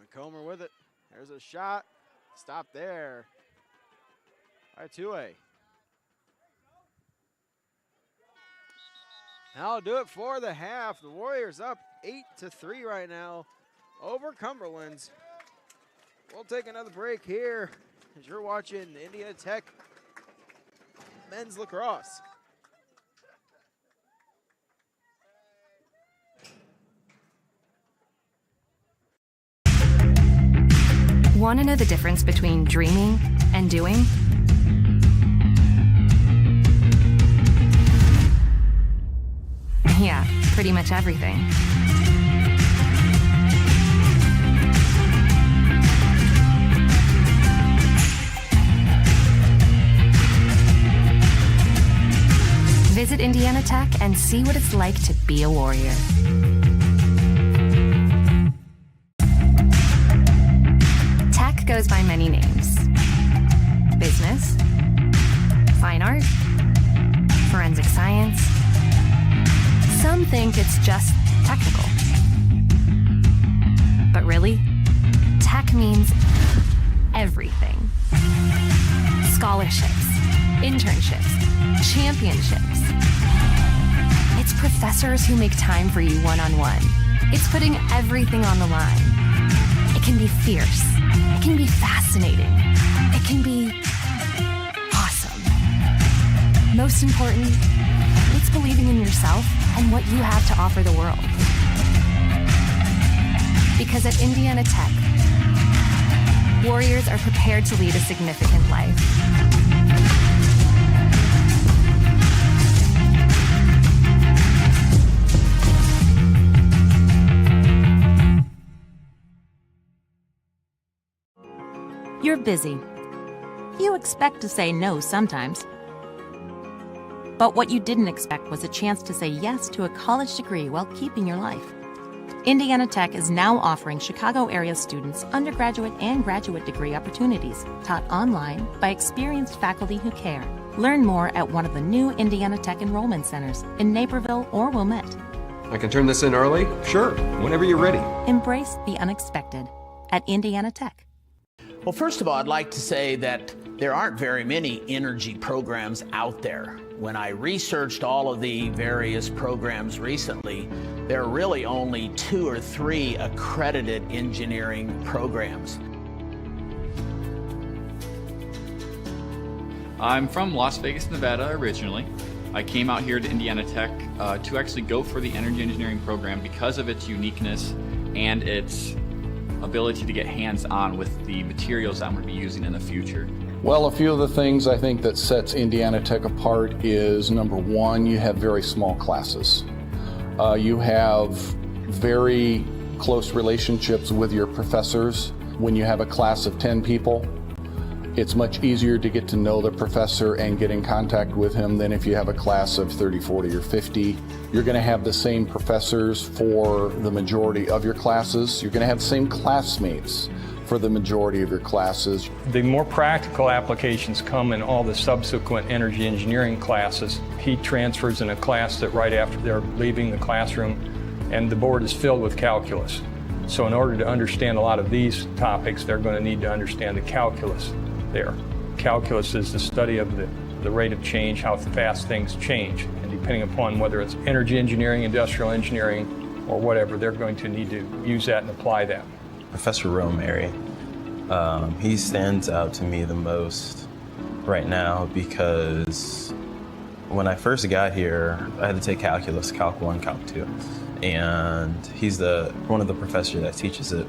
McComber with it. There's a shot. Stop there. By Tuay. That'll do it for the half. The Warriors up 8-3 right now over Cumberlands. We'll take another break here as you're watching Indiana Tech men's lacrosse. Want to know the difference between dreaming and doing? Yeah, pretty much everything. Visit Indiana Tech and see what it's like to be a warrior. Tech goes by many names. Business, fine art, forensic science. Some think it's just technical. But really, tech means everything. Scholarships, internships, championships. It's professors who make time for you one-on-one. It's putting everything on the line. It can be fierce. It can be fascinating. It can be awesome. Most important, it's believing in yourself and what you have to offer the world. Because at Indiana Tech, warriors are prepared to lead a significant life. You're busy. You expect to say no sometimes. But what you didn't expect was a chance to say yes to a college degree while keeping your life. Indiana Tech is now offering Chicago area students undergraduate and graduate degree opportunities taught online by experienced faculty who care. Learn more at one of the new Indiana Tech enrollment centers in Naperville or Wilmette. I can turn this in early? Sure, whenever you're ready. Embrace the unexpected at Indiana Tech. Well, first of all, I'd like to say that there aren't very many energy programs out there. When I researched all of the various programs recently, there are really only 2 or 3 accredited engineering programs. I'm from Las Vegas, Nevada originally. I came out here to Indiana Tech to actually go for the energy engineering program because of its uniqueness and its ability to get hands-on with the materials that I'm going to be using in the future. Well, a few of the things I think that sets Indiana Tech apart is, number one, you have very small classes. You have very close relationships with your professors. When you have a class of 10 people, it's much easier to get to know the professor and get in contact with him than if you have a class of 30, 40, or 50. You're going to have the same professors for the majority of your classes. You're going to have the same classmates for the majority of your classes. The more practical applications come in all the subsequent energy engineering classes. Heat transfers in a class that right after they're leaving the classroom, and the board is filled with calculus. So in order to understand a lot of these topics, they're going to need to understand the calculus there. Calculus is the study of the rate of change, how fast things change. And depending upon whether it's energy engineering, industrial engineering, or whatever, they're going to need to use that and apply that. Professor Romary, he stands out to me the most right now because when I first got here, I had to take calculus, Calc 1, Calc 2. And he's one of the professors that teaches it.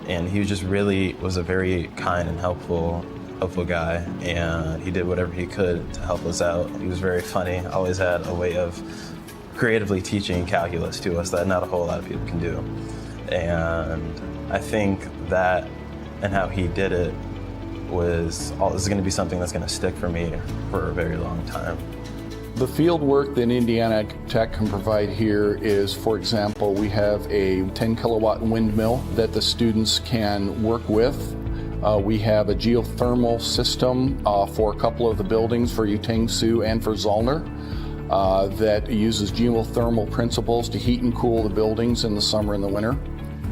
And he just really was a very kind and helpful guy. And he did whatever he could to help us out. He was very funny, always had a way of creatively teaching calculus to us that not a whole lot of people can do. And I think that and how he did it is going to be something that's going to stick for me for a very long time. The field work that Indiana Tech can provide here is, for example, we have a 10 kilowatt windmill that the students can work with. We have a geothermal system for a couple of the buildings for Utangsu and for Zollner that uses geothermal principles to heat and cool the buildings in the summer and the winter.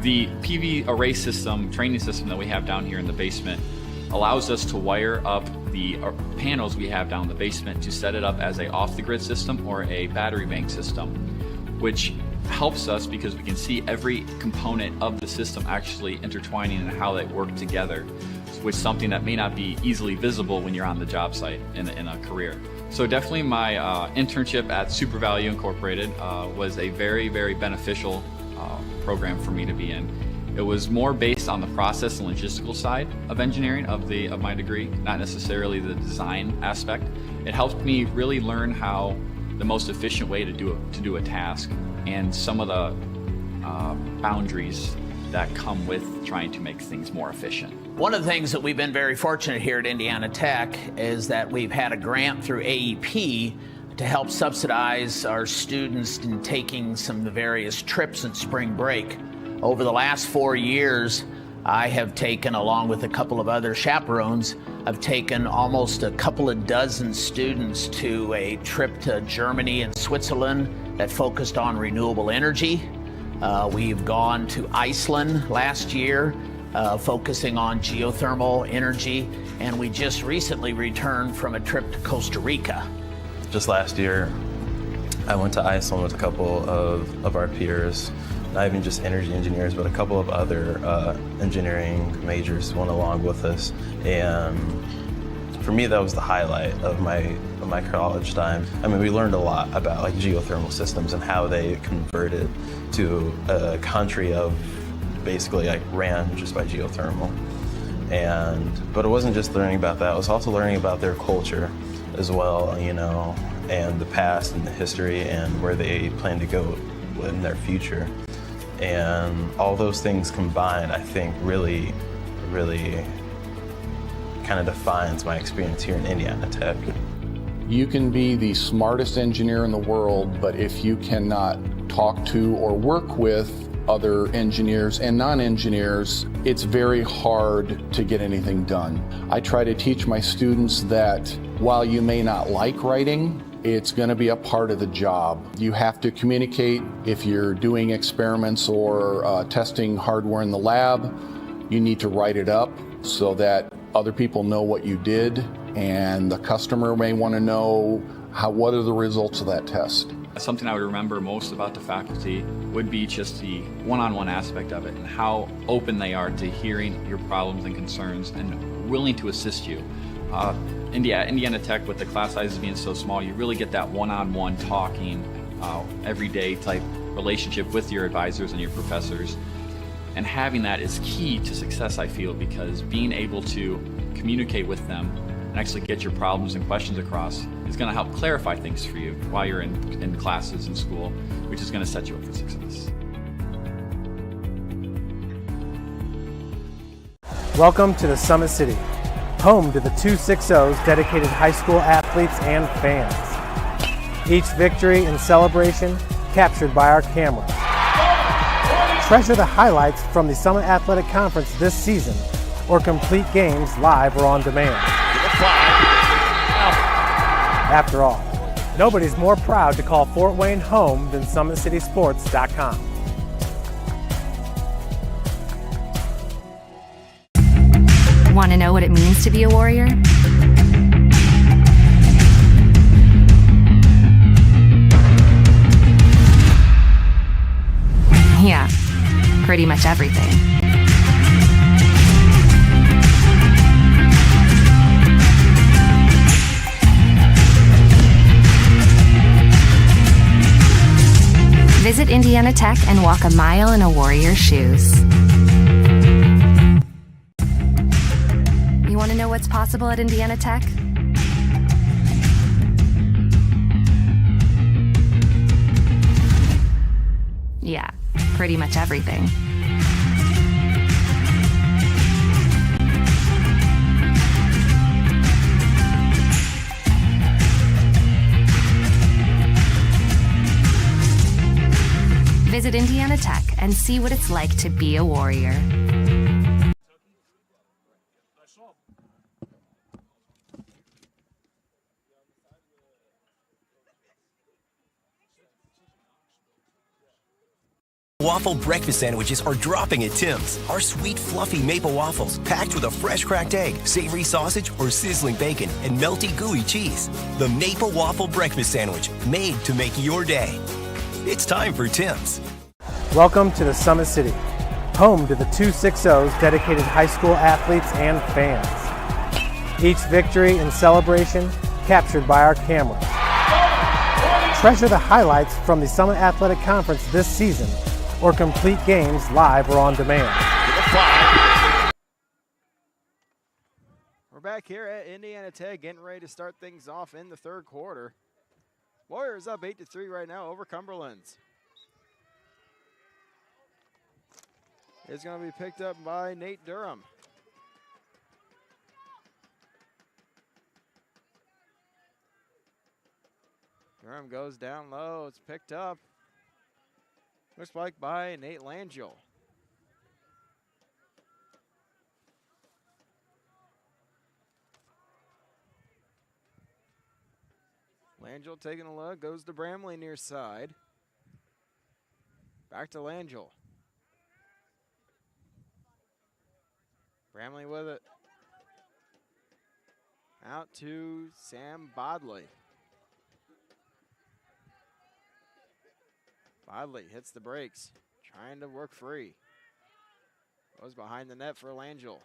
The PV array system, training system that we have down here in the basement allows us to wire up the panels we have down in the basement to set it up as a off-the-grid system or a battery bank system, which helps us because we can see every component of the system actually intertwining and how they work together, which is something that may not be easily visible when you're on the job site in a career. So definitely my internship at Super Value Incorporated was a very, very beneficial program for me to be in. It was more based on the process and logistical side of engineering of my degree, not necessarily the design aspect. It helped me really learn how the most efficient way to do a task and some of the boundaries that come with trying to make things more efficient. One of the things that we've been very fortunate here at Indiana Tech is that we've had a grant through AEP to help subsidize our students in taking some of the various trips in spring break. Over the last 4 years, I have taken, along with a couple of other chaperones, I've taken almost a couple of dozen students to a trip to Germany and Switzerland that focused on renewable energy. We've gone to Iceland last year, focusing on geothermal energy, and we just recently returned from a trip to Costa Rica. Just last year, I went to Iceland with a couple of our peers, not even just energy engineers, but a couple of other engineering majors went along with us. And for me, that was the highlight of my college time. I mean, we learned a lot about like geothermal systems and how they converted to a country of basically like ran just by geothermal. But it wasn't just learning about that, it was also learning about their culture as well, you know, and the past and the history and where they plan to go in their future. And all those things combined, I think, really kind of defines my experience here in Indiana Tech. You can be the smartest engineer in the world, but if you cannot talk to or work with other engineers and non-engineers, it's very hard to get anything done. I try to teach my students that while you may not like writing, it's going to be a part of the job. You have to communicate. If you're doing experiments or testing hardware in the lab, you need to write it up so that other people know what you did, and the customer may want to know what are the results of that test. Something I would remember most about the faculty would be just the one-on-one aspect of it and how open they are to hearing your problems and concerns and willing to assist you. Indiana Tech, with the class sizes being so small, you really get that one-on-one talking, everyday type relationship with your advisors and your professors. And having that is key to success, I feel, because being able to communicate with them and actually get your problems and questions across is going to help clarify things for you while you're in classes in school, which is going to set you up for success. Welcome to the Summit City, home to the 260's dedicated high school athletes and fans. Each victory and celebration captured by our cameras. Treasure the highlights from the Summit Athletic Conference this season, or complete games live or on demand. After all, nobody's more proud to call Fort Wayne home than SummitCitySports.com. Want to know what it means to be a warrior? Yeah, pretty much everything. Visit Indiana Tech and walk a mile in a Warrior's shoes. You want to know what's possible at Indiana Tech? Yeah, pretty much everything. Visit Indiana Tech and see what it's like to be a Warrior. Waffle breakfast sandwiches are dropping at Tim's. Our sweet, fluffy maple waffles, packed with a fresh cracked egg, savory sausage, or sizzling bacon, and melty, gooey cheese. The Maple Waffle Breakfast Sandwich, made to make your day. It's time for Tim's. Welcome to the Summit City, home to the 260's dedicated high school athletes and fans. Each victory and celebration captured by our camera. Treasure the highlights from the Summit Athletic Conference this season, or complete games live or on demand. We're back here at Indiana Tech, getting ready to start things off in the third quarter. Warriors up 8-3 right now over Cumberlands. It's going to be picked up by Nate Durham. Durham goes down low. It's picked up. Looks like by Nate Langell. Langell taking a look, goes to Bramley near side. Back to Langell. Bramley with it. Out to Sam Bodley. Bodley hits the brakes, trying to work free. Goes behind the net for Langell.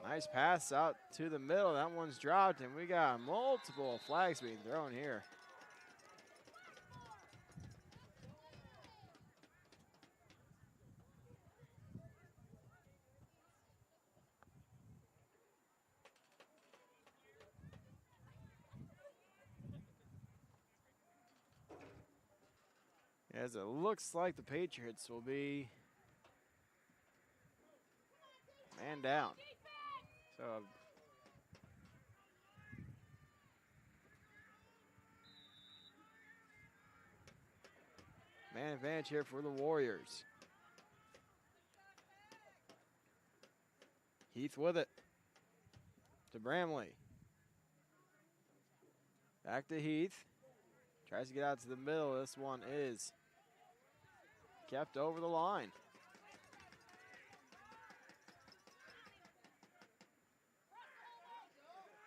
Nice pass out to the middle. That one's dropped, and we got multiple flags being thrown here. As it looks like the Patriots will be man down. So man advantage here for the Warriors. Heath with it to Bramley. Back to Heath. Tries to get out to the middle. This one is kept over the line.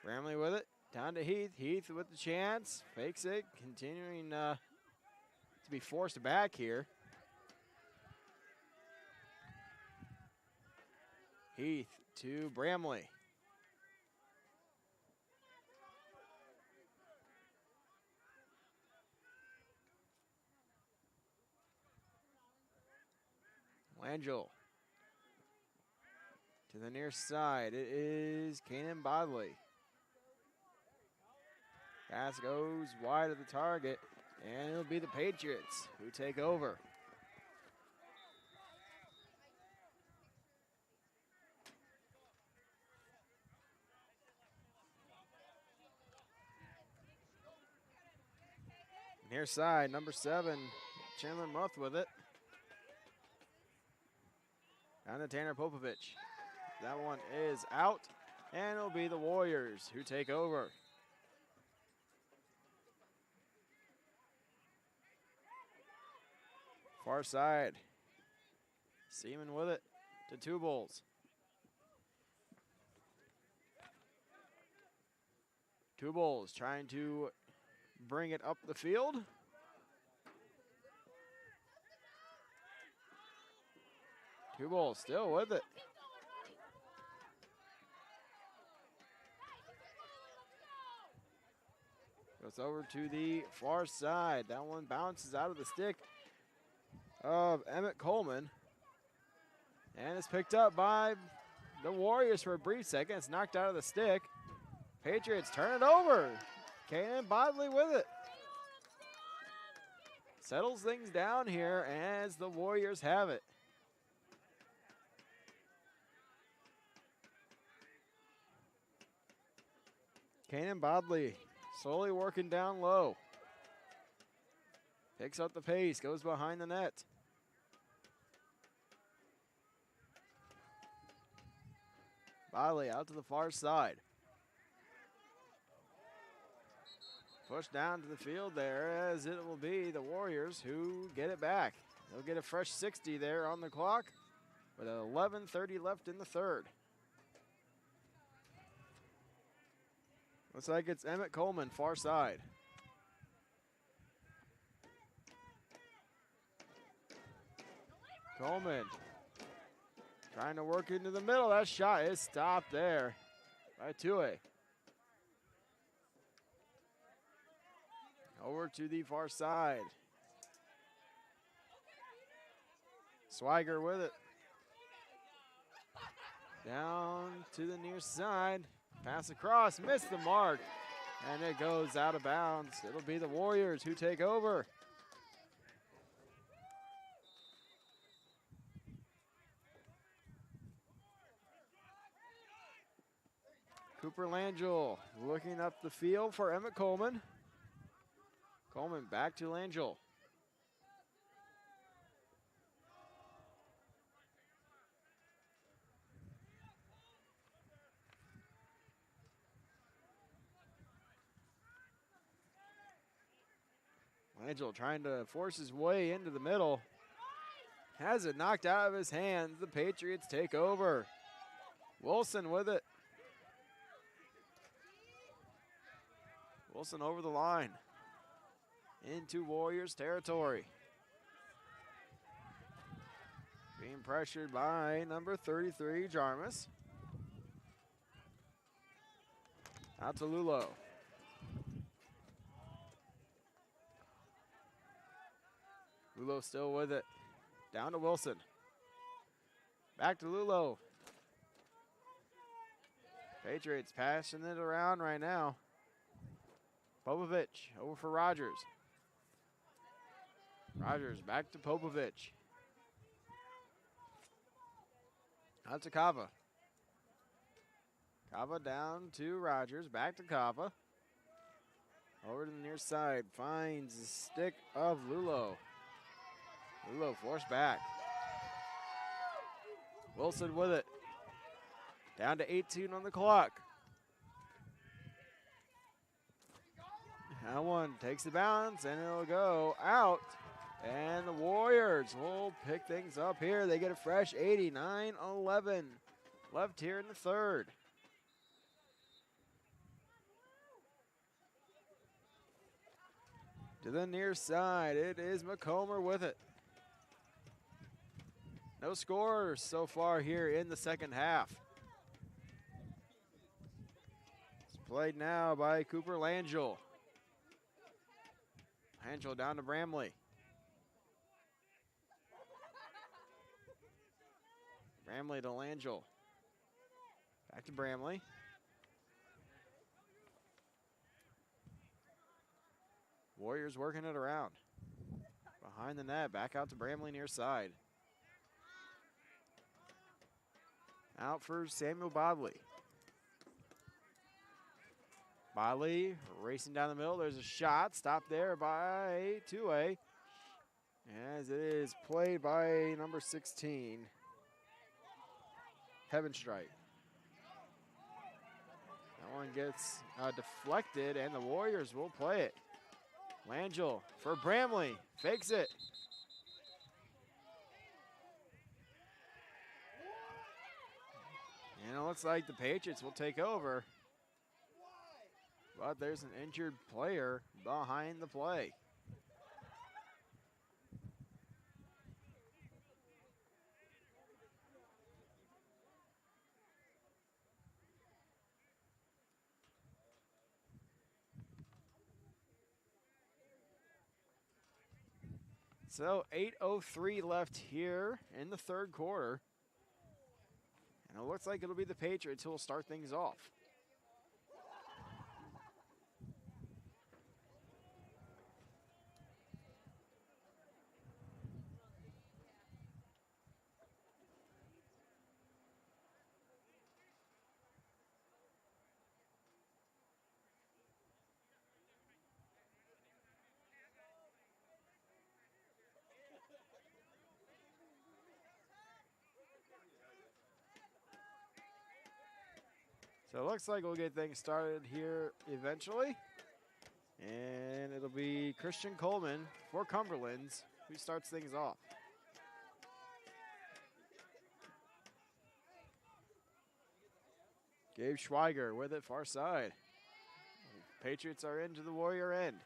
Bramley with it. Down to Heath. Heath with the chance. Fakes it. Continuing to be forced back here. Heath to Bramley. Langell to the near side. It is Kanan Bodley. Pass goes wide of the target, and it'll be the Patriots who take over. Near side, number 7, Chandler Muth with it. Down to Tanner Popovich. That one is out, and it'll be the Warriors who take over. Far side. Seaman with it to Two Bulls. Two Bulls trying to bring it up the field. Two Bulls still with it. Goes over to the far side. That one bounces out of the stick of Emmett Coleman. And it's picked up by the Warriors for a brief second. It's knocked out of the stick. Patriots turn it over. Kanan Bodley with it. Settles things down here as the Warriors have it. Kanan Bodley slowly working down low. Picks up the pace, goes behind the net. Bodley out to the far side. Pushed down to the field there as it will be the Warriors who get it back. They'll get a fresh 60 there on the clock with 11:30 left in the third. Looks like it's Emmett Coleman, far side. Coleman trying to work into the middle. That shot is stopped there by Tue. Over to the far side. Swiger with it. Down to the near side. Pass across, missed the mark, and it goes out of bounds. It'll be the Warriors who take over. Cooper Langell looking up the field for Emmett Coleman. Coleman back to Langell. Langell trying to force his way into the middle. Has it knocked out of his hands. The Patriots take over. Wilson with it. Wilson over the line. Into Warriors territory. Being pressured by number 33, Jarmus. Out to Lulo. Lulo still with it. Down to Wilson. Back to Lulo. Patriots passing it around right now. Popovich over for Rogers. Rogers back to Popovich. Out to Kava. Kava down to Rogers. Back to Kava. Over to the near side. Finds the stick of Lulo. Lulo forced back. Wilson with it. Down to 18 on the clock. That one takes the bounce and it'll go out. And the Warriors will pick things up here. They get a fresh 89-11 left here in the third. To the near side, it is McComber with it. No scores so far here in the second half. It's played now by Cooper Langell. Langell down to Bramley. Bramley to Langell. Back to Bramley. Warriors working it around. Behind the net, back out to Bramley near side. Out for Samuel Bodley. Bodley racing down the middle. There's a shot. Stopped there by Tue. As it is played by number 16, Heavenstrike. That one gets deflected, and the Warriors will play it. Langell for Bramley. Fakes it. And it looks like the Patriots will take over. But there's an injured player behind the play. So 8:03 left here in the third quarter. And it looks like it'll be the Patriots who will start things off. So it looks like we'll get things started here eventually. And it'll be Christian Coleman for Cumberlands who starts things off. Gabe Schweiger with it far side. Patriots are into the Warrior end.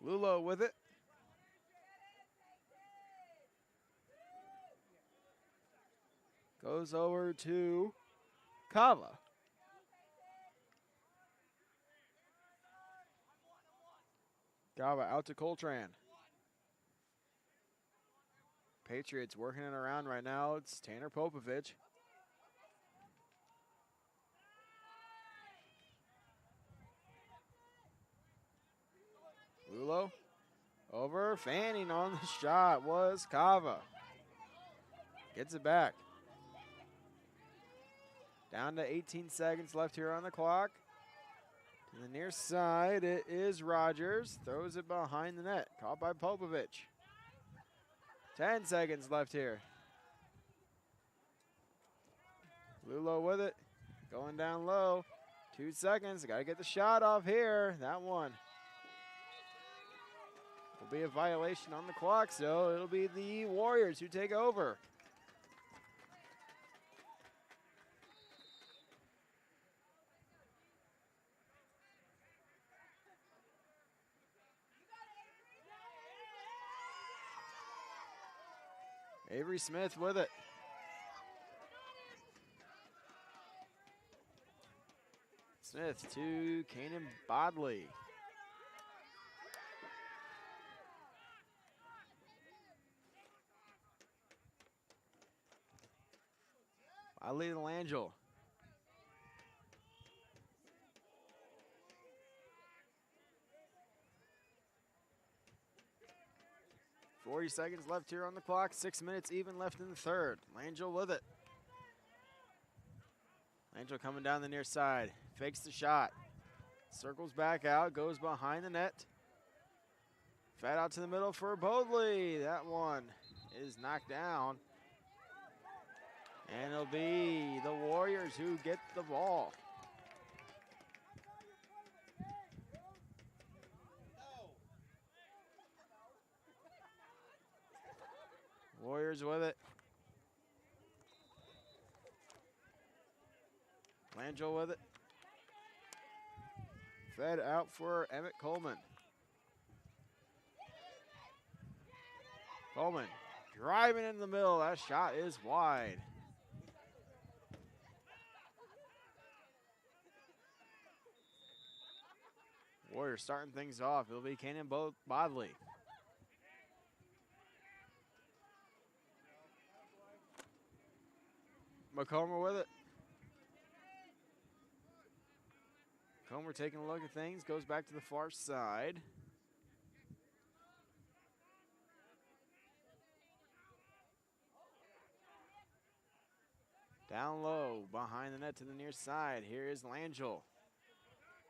Lulo with it. Goes over to Kava. Kava out to Coltrane. Patriots working it around right now. It's Tanner Popovich. Lulo over. Fanning on the shot was Kava. Gets it back. Down to 18 seconds left here on the clock. To the near side, it is Rogers. Throws it behind the net. Caught by Popovich. 10 seconds left here. Lulo with it. Going down low. 2 seconds. Got to get the shot off here. That one will be a violation on the clock, so it'll be the Warriors who take over. Avery Smith with it. Smith to Kanan Bodley. Bodley to Langell. 40 seconds left here on the clock. 6 minutes even left in the third. Langell with it. Langell coming down the near side. Fakes the shot. Circles back out. Goes behind the net. Fed out to the middle for Bodley. That one is knocked down. And it'll be the Warriors who get the ball. Warriors with it. Langell with it. Fed out for Emmett Coleman. Coleman driving in the middle. That shot is wide. Warriors starting things off. It'll be Kanan Bodley. McComber with it. Comer taking a look at things, goes back to the far side. Down low, behind the net to the near side. Here is Langell.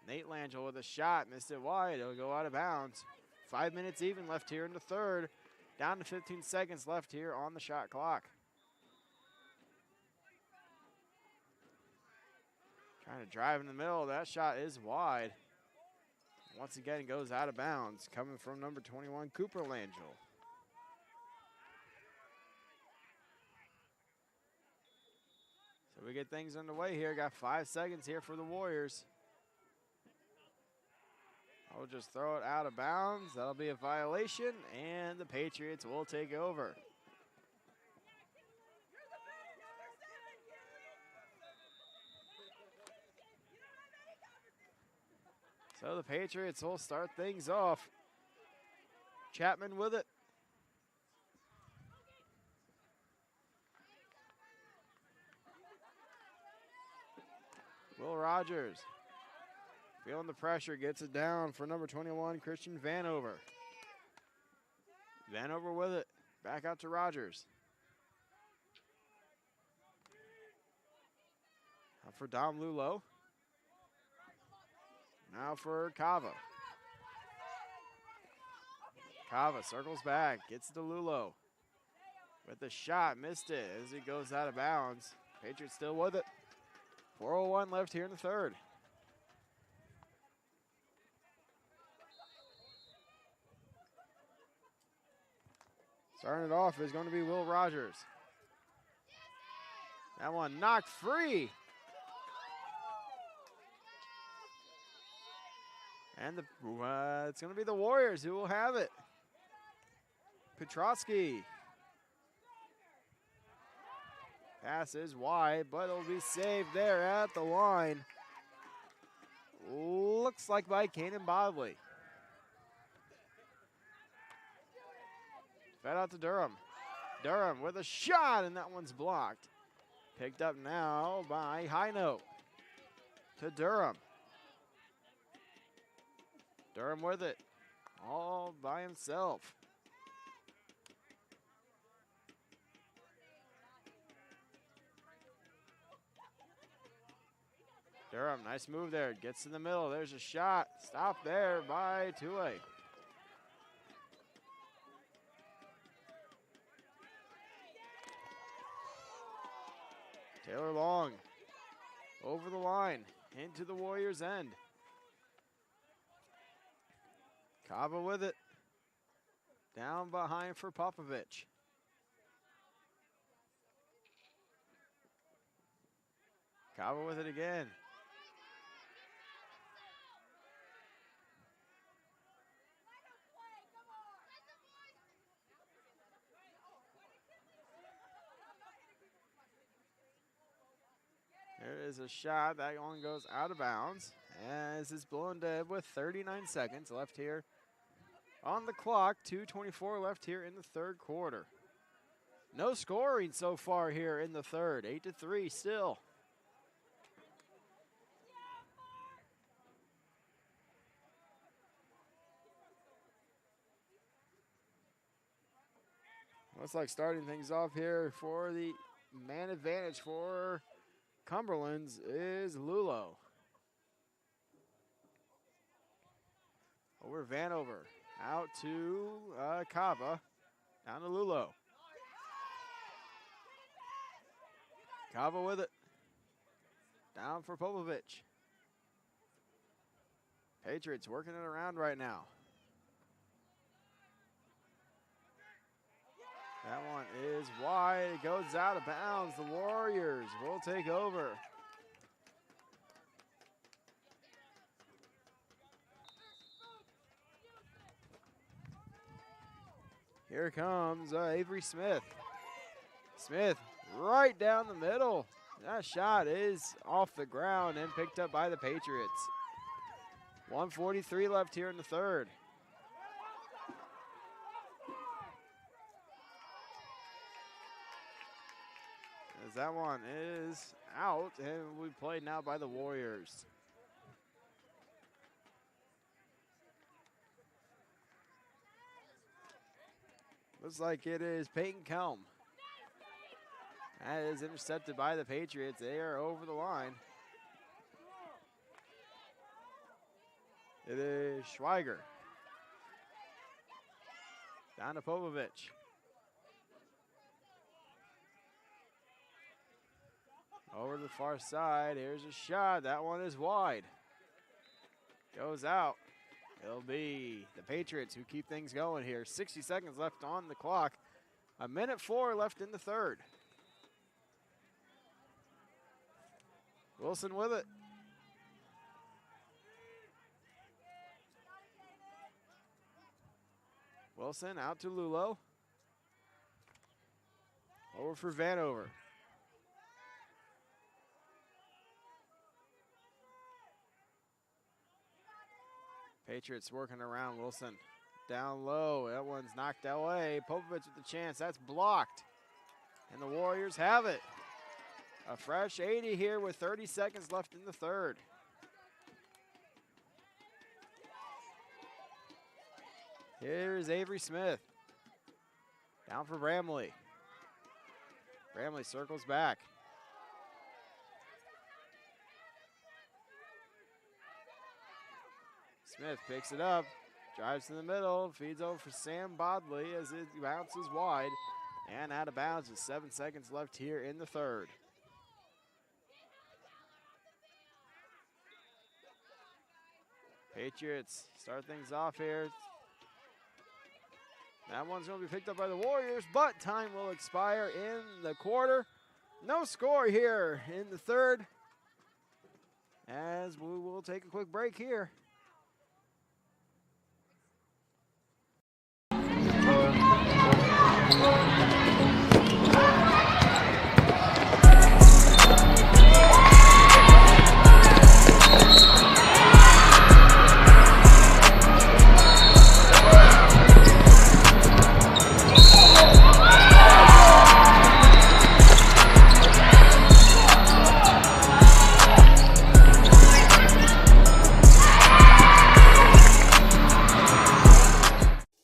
Nate Langell with a shot, missed it wide. It'll go out of bounds. 5 minutes even left here in the third. Down to 15 seconds left here on the shot clock. Trying to drive in the middle. That shot is wide. Once again, it goes out of bounds. Coming from number 21, Cooper Langell. So we get things underway here. Got 5 seconds here for the Warriors. I'll just throw it out of bounds. That'll be a violation, and the Patriots will take over. So the Patriots will start things off. Chapman with it. Will Rogers, feeling the pressure, gets it down for number 21, Christian Vanover. Vanover with it. Back out to Rogers. Up for Dom Lulo. Now for Cava. Cava circles back, gets it to Lulo. With the shot, missed it as he goes out of bounds. Patriots still with it. 4:01 left here in the third. Starting it off is going to be Will Rogers. That one knocked free. And it's going to be the Warriors who will have it. Petrosky. Pass is wide, but it'll be saved there at the line. Looks like by Kanan Bodley. Fed out to Durham. Durham with a shot, and that one's blocked. Picked up now by High Note. To Durham. Durham with it. All by himself. Durham, nice move there. Gets in the middle. There's a shot. Stopped there by Tule. Taylor Long over the line into the Warriors' end. Cava with it. Down behind for Popovich. Cava with it again. There is a shot. That one goes out of bounds. As is blown dead with 39 seconds left here on the clock. 2:24 left here in the third quarter. No scoring so far here in the third. 8-3 still. Looks like starting things off here for the man advantage for Cumberlands is Lulo. Over Vanover. Out to Cava. Down to Lulo. Cava with it. Down for Popovich. Patriots working it around right now. That one is wide. It goes out of bounds. The Warriors will take over. Here comes Avery Smith. Smith right down the middle. That shot is off the ground and picked up by the Patriots. 1:43 left here in the third. As that one is out and will be played now by the Warriors. Looks like it is Peyton Kelm. That is intercepted by the Patriots. They are over the line. It is Schweiger. Down to Popovich. Over to the far side. Here's a shot. That one is wide. Goes out. It'll be the Patriots who keep things going here. 60 seconds left on the clock. 1:04 left in the third. Wilson with it. Wilson out to Lulo. Over for Vanover. Patriots working around Wilson. Down low, that one's knocked away. Popovich with the chance, that's blocked. And the Warriors have it. A fresh 80 here with 30 seconds left in the third. Here is Avery Smith. Down for Bramley. Bramley circles back. Smith picks it up, drives to the middle, feeds over for Sam Bodley as it bounces wide and out of bounds with 7 seconds left here in the third. Patriots start things off here. That one's going to be picked up by the Warriors, but time will expire in the quarter. No score here in the third, as we will take a quick break here.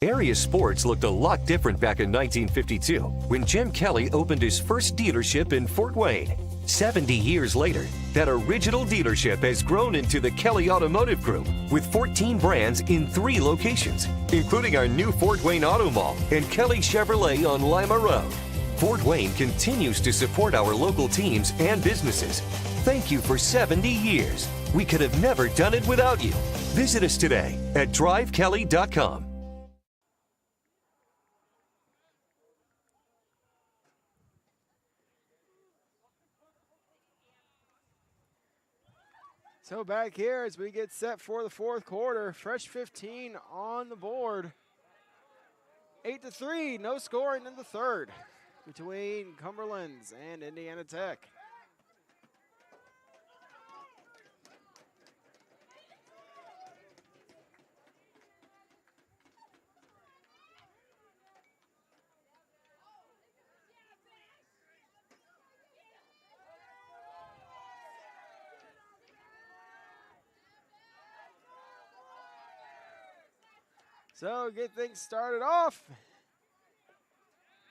Area sports looked a lot different back in 1952 when Jim Kelly opened his first dealership in Fort Wayne. 70 years later, that original dealership has grown into the Kelly Automotive Group with 14 brands in 3 locations, including our new Fort Wayne Auto Mall and Kelly Chevrolet on Lima Road. Fort Wayne continues to support our local teams and businesses. Thank you for 70 years. We could have never done it without you. Visit us today at drivekelly.com. So back here as we get set for the fourth quarter, fresh 15 on the board. 8-3, no scoring in the third between Cumberlands and Indiana Tech. So get things started off.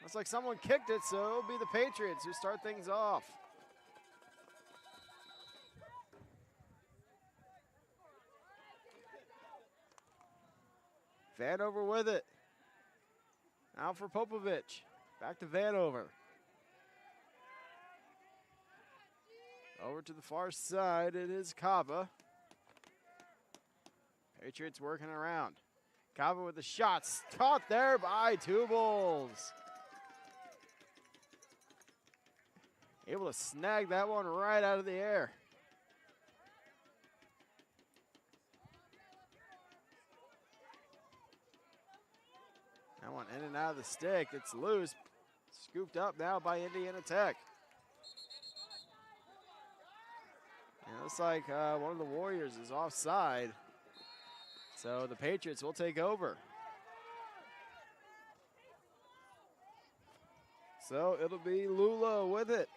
Looks like someone kicked it, so it'll be the Patriots who start things off. Vanover with it. Now for Popovich. Back to Vanover. Over to the far side, it is Kava. Patriots working around. Kava with the shots, caught there by Tubals. Able to snag that one right out of the air. That one in and out of the stick, it's loose. Scooped up now by Indiana Tech. And it looks like one of the Warriors is offside. So the Patriots will take over. So it'll be Lula with it.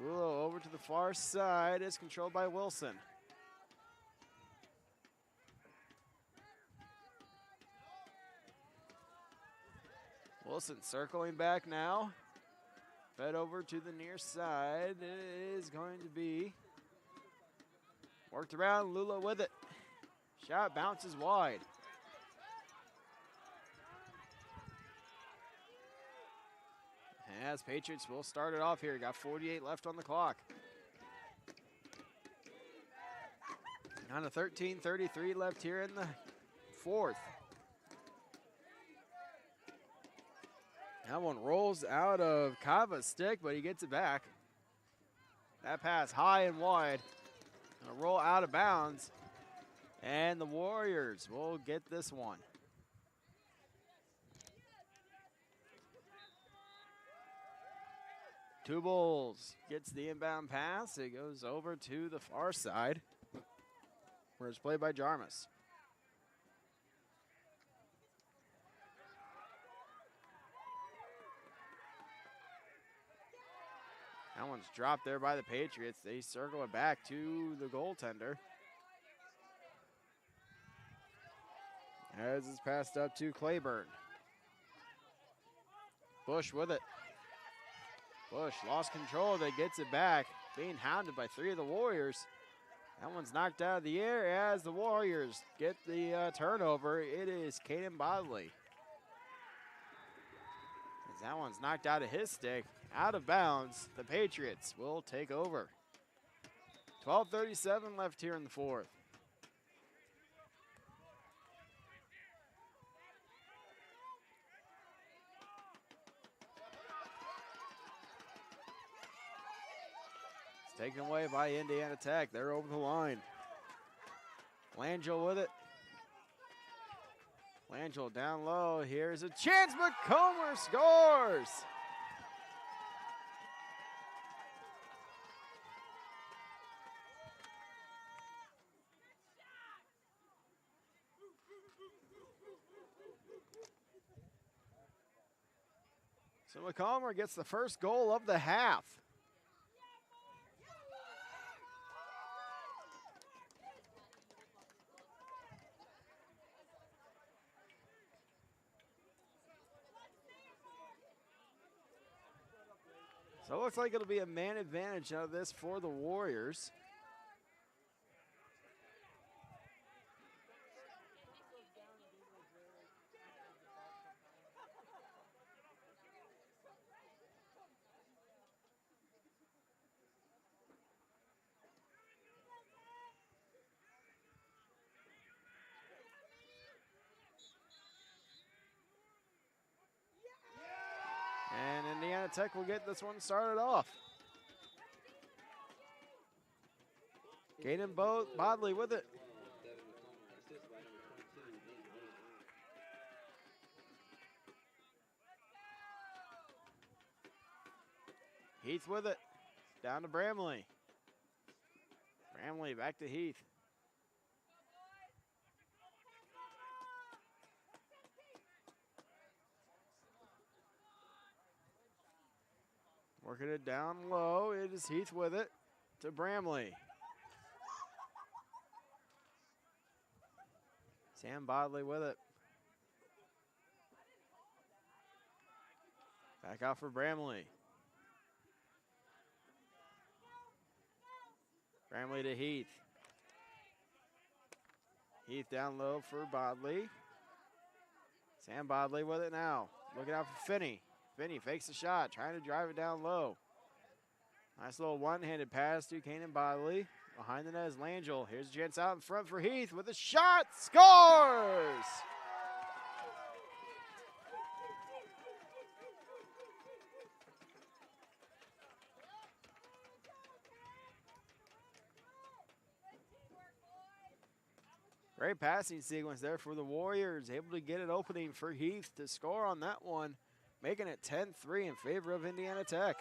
Lula over to the far side is controlled by Wilson. Wilson circling back now. Fed over to the near side. It is going to be worked around, Lula with it. Shot bounces wide. As Patriots will start it off here. Got 48 left on the clock. On a 13:33 left here in the fourth. That one rolls out of Kava's stick, but he gets it back. That pass high and wide. Gonna roll out of bounds. And the Warriors will get this one. Tubals gets the inbound pass. It goes over to the far side. Whereas played by Jarmus. That one's dropped there by the Patriots. They circle it back to the goaltender. As it's passed up to Claiborne. Bush with it. Bush lost control, they gets it back. Being hounded by 3 of the Warriors. That one's knocked out of the air as the Warriors get the turnover. It is Caden Bodley. As that one's knocked out of his stick, out of bounds, the Patriots will take over. 12:37 left here in the fourth. Taken away by Indiana Tech. They're over the line. Langell with it. Langell down low. Here's a chance. McComber scores. So McComber gets the first goal of the half. So it looks like it'll be a man advantage out of this for the Warriors. And Indiana Tech will get this one started off. Caden Bodley with it. Heath with it. Down to Bramley. Bramley back to Heath. Working it down low. It is Heath with it to Bramley. Sam Bodley with it. Back out for Bramley. Bramley to Heath. Heath down low for Bodley. Sam Bodley with it now. Looking out for Finney. Finney fakes the shot, trying to drive it down low. Nice little one-handed pass to Caden Bodley. Behind the net is Langell. Here's a chance out in front for Heath with a shot. Scores! Great passing sequence there for the Warriors. Able to get an opening for Heath to score on that one, making it 10-3 in favor of Indiana Tech.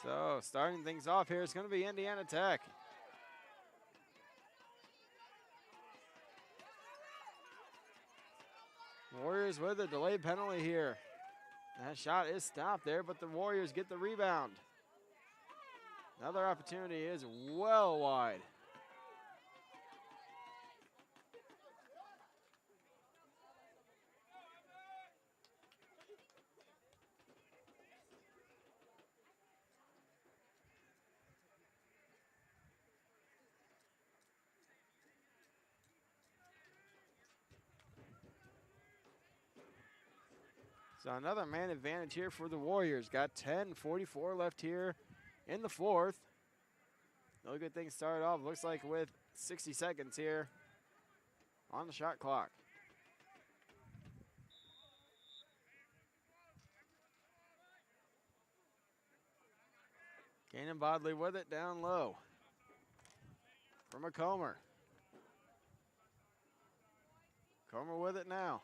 So starting things off here is going to be Indiana Tech. Warriors with a delayed penalty here. That shot is stopped there, but the Warriors get the rebound. Another opportunity is well wide. So another man advantage here for the Warriors. Got 10:44 left here in the fourth. No good thing started off. Looks like with 60 seconds here on the shot clock. Kanan Bodley with it down low. For McComber. Comer with it now.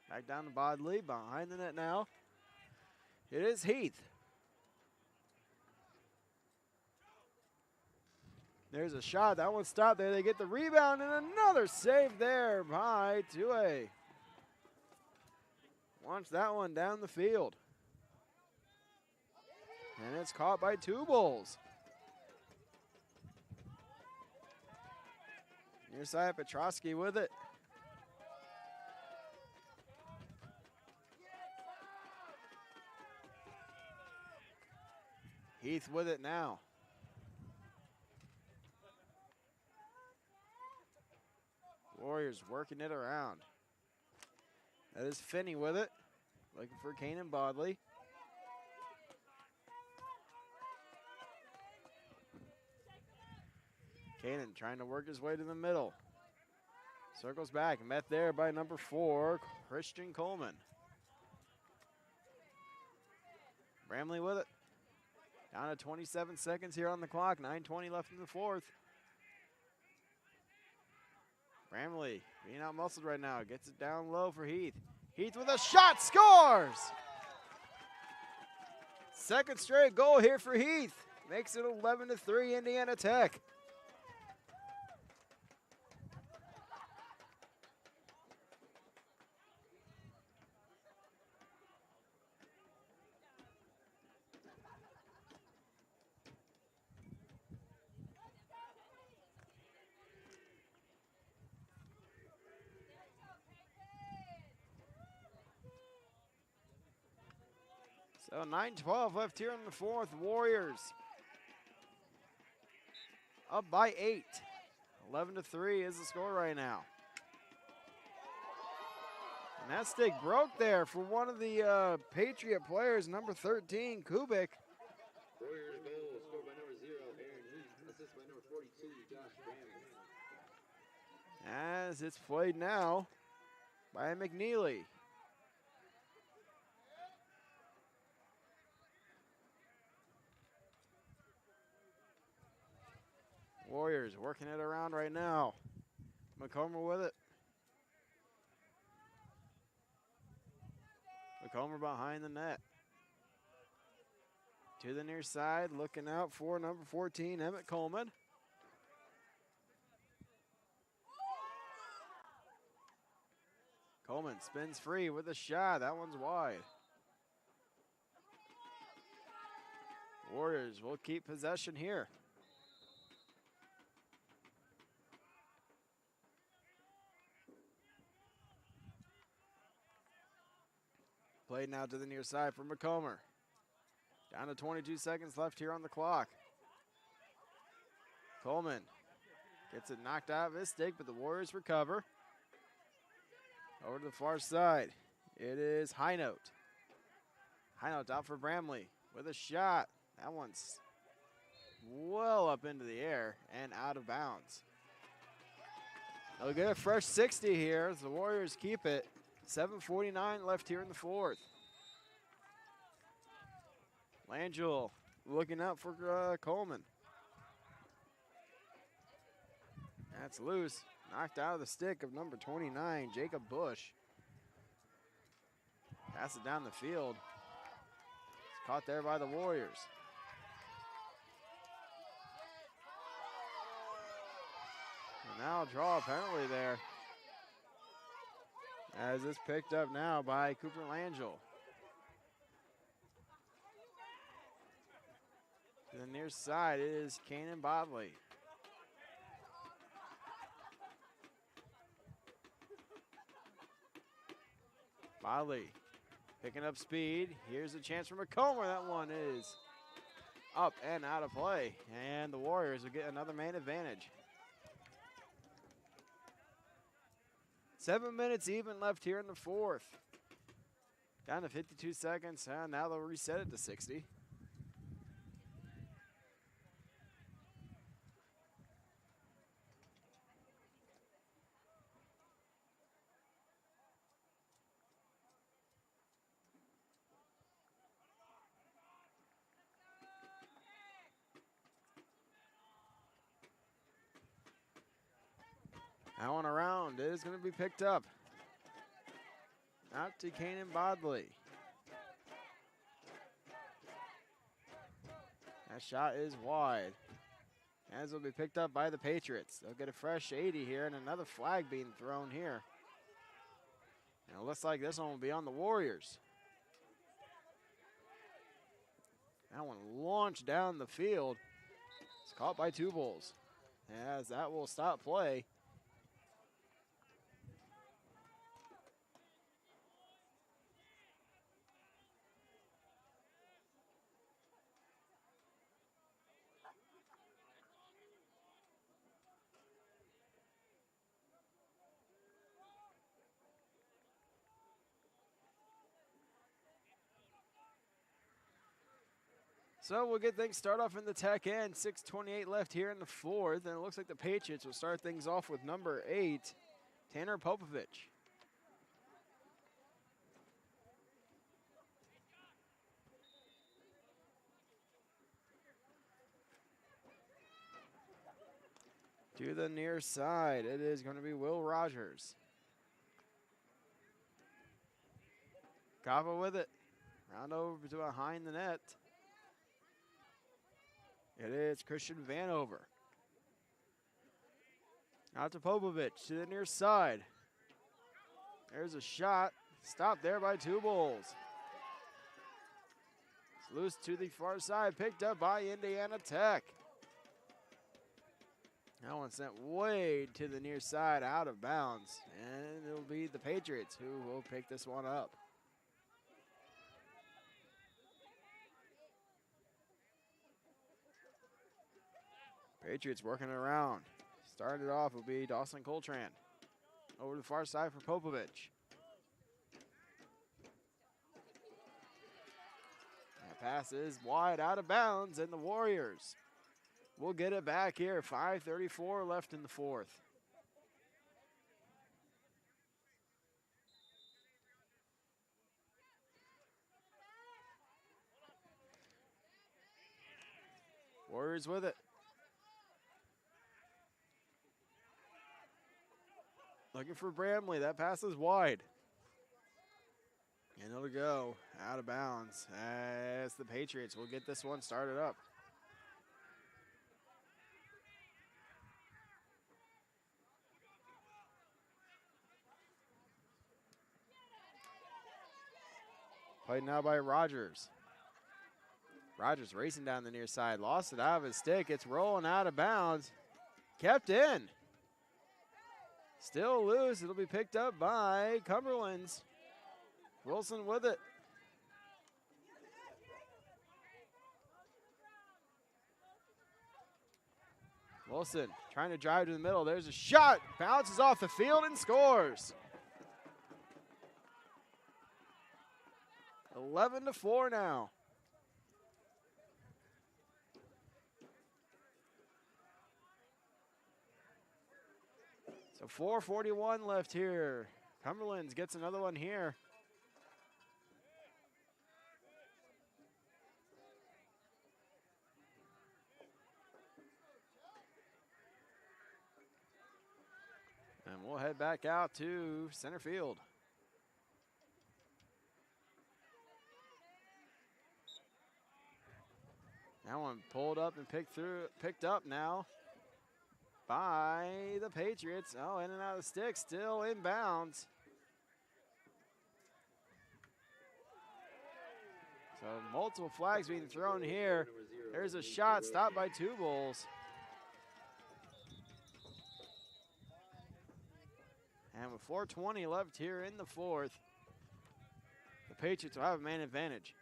Back down to Bodley, behind the net now. It is Heath. There's a shot, that one stopped there. They get the rebound and another save there by Tue. Launch that one down the field. And it's caught by Two Bulls. Near side, Petrosky with it. Heath with it now. Warriors working it around. That is Finney with it. Looking for Kanan Bodley. Kanan trying to work his way to the middle. Circles back, met there by number 4, Christian Coleman. Bramley with it. Down to 27 seconds here on the clock, 9:20 left in the fourth. Bramley being out muscled right now, gets it down low for Heath. Heath with a shot, scores! Second straight goal here for Heath. Makes it 11-3 Indiana Tech. So 9:12 left here in the fourth. Warriors up by 8. 11-3 is the score right now. And that stick broke there for one of the Patriot players, number 13, Kubik. Warriors goal scored by number 0, Aaron Heath. Assist by number 42, Josh Bramley. As it's played now by McNeely. Warriors working it around right now. McComber with it. McComber behind the net. To the near side, looking out for number 14, Emmett Coleman. Coleman spins free with a shot. That one's wide. Warriors will keep possession here. Played now to the near side for McComber. Down to 22 seconds left here on the clock. Coleman gets it knocked out of his stick, but the Warriors recover. Over to the far side. It is High Note. High Note out for Bramley with a shot. That one's well up into the air and out of bounds. They'll get a fresh 60 here as the Warriors keep it. 7:49 left here in the fourth. Langell looking out for Coleman. That's loose. Knocked out of the stick of number 29, Jacob Bush. Pass it down the field. It's caught there by the Warriors. And now draw a penalty there. As it's picked up now by Cooper Langell. To the near side is Kanan Bodley. Bodley picking up speed. Here's a chance for McComber. That one is up and out of play. And the Warriors will get another man advantage. 7 minutes even left here in the fourth. Down to 52 seconds. And now they'll reset it to 60. That one around is going to be picked up. Out to Kanan Bodley. That shot is wide. As will be picked up by the Patriots. They'll get a fresh 80 here and another flag being thrown here. And it looks like this one will be on the Warriors. That one launched down the field. It's caught by Two Bulls. As that will stop play. So we'll get things started off in the Tech end. 6:28 left here in the fourth, and it looks like the Patriots will start things off with number 8, Tanner Popovich. To the near side, it is going to be Will Rogers. Kava with it. Round over to behind the net. It is Christian Vanover. Out to Popovich to the near side. There's a shot. Stopped there by Two Bulls. It's loose to the far side. Picked up by Indiana Tech. That one sent way to the near side, out of bounds. And it'll be the Patriots who will pick this one up. Patriots working around. Started off will be Dawson Coltrane. Over to the far side for Popovich. That pass is wide, out of bounds, and the Warriors will get it back here. 5:34 left in the fourth. Warriors with it. Looking for Bramley. That pass is wide. And it'll go out of bounds as the Patriots will get this one started up. Played now by Rogers. Rogers racing down the near side. Lost it out of his stick. It's rolling out of bounds. Kept in. Still loose. It'll be picked up by Cumberlands. Wilson with it. Wilson trying to drive to the middle. There's a shot. Bounces off the field and scores. 11-4 now. So 4:41 left here. Cumberlands gets another one here. And we'll head back out to center field. That one pulled up and picked up now by the Patriots. Oh, in and out of the stick, still inbounds. So multiple flags being thrown here. There's a shot stopped by Two Bulls. And with 4:20 left here in the fourth, the Patriots will have a man advantage.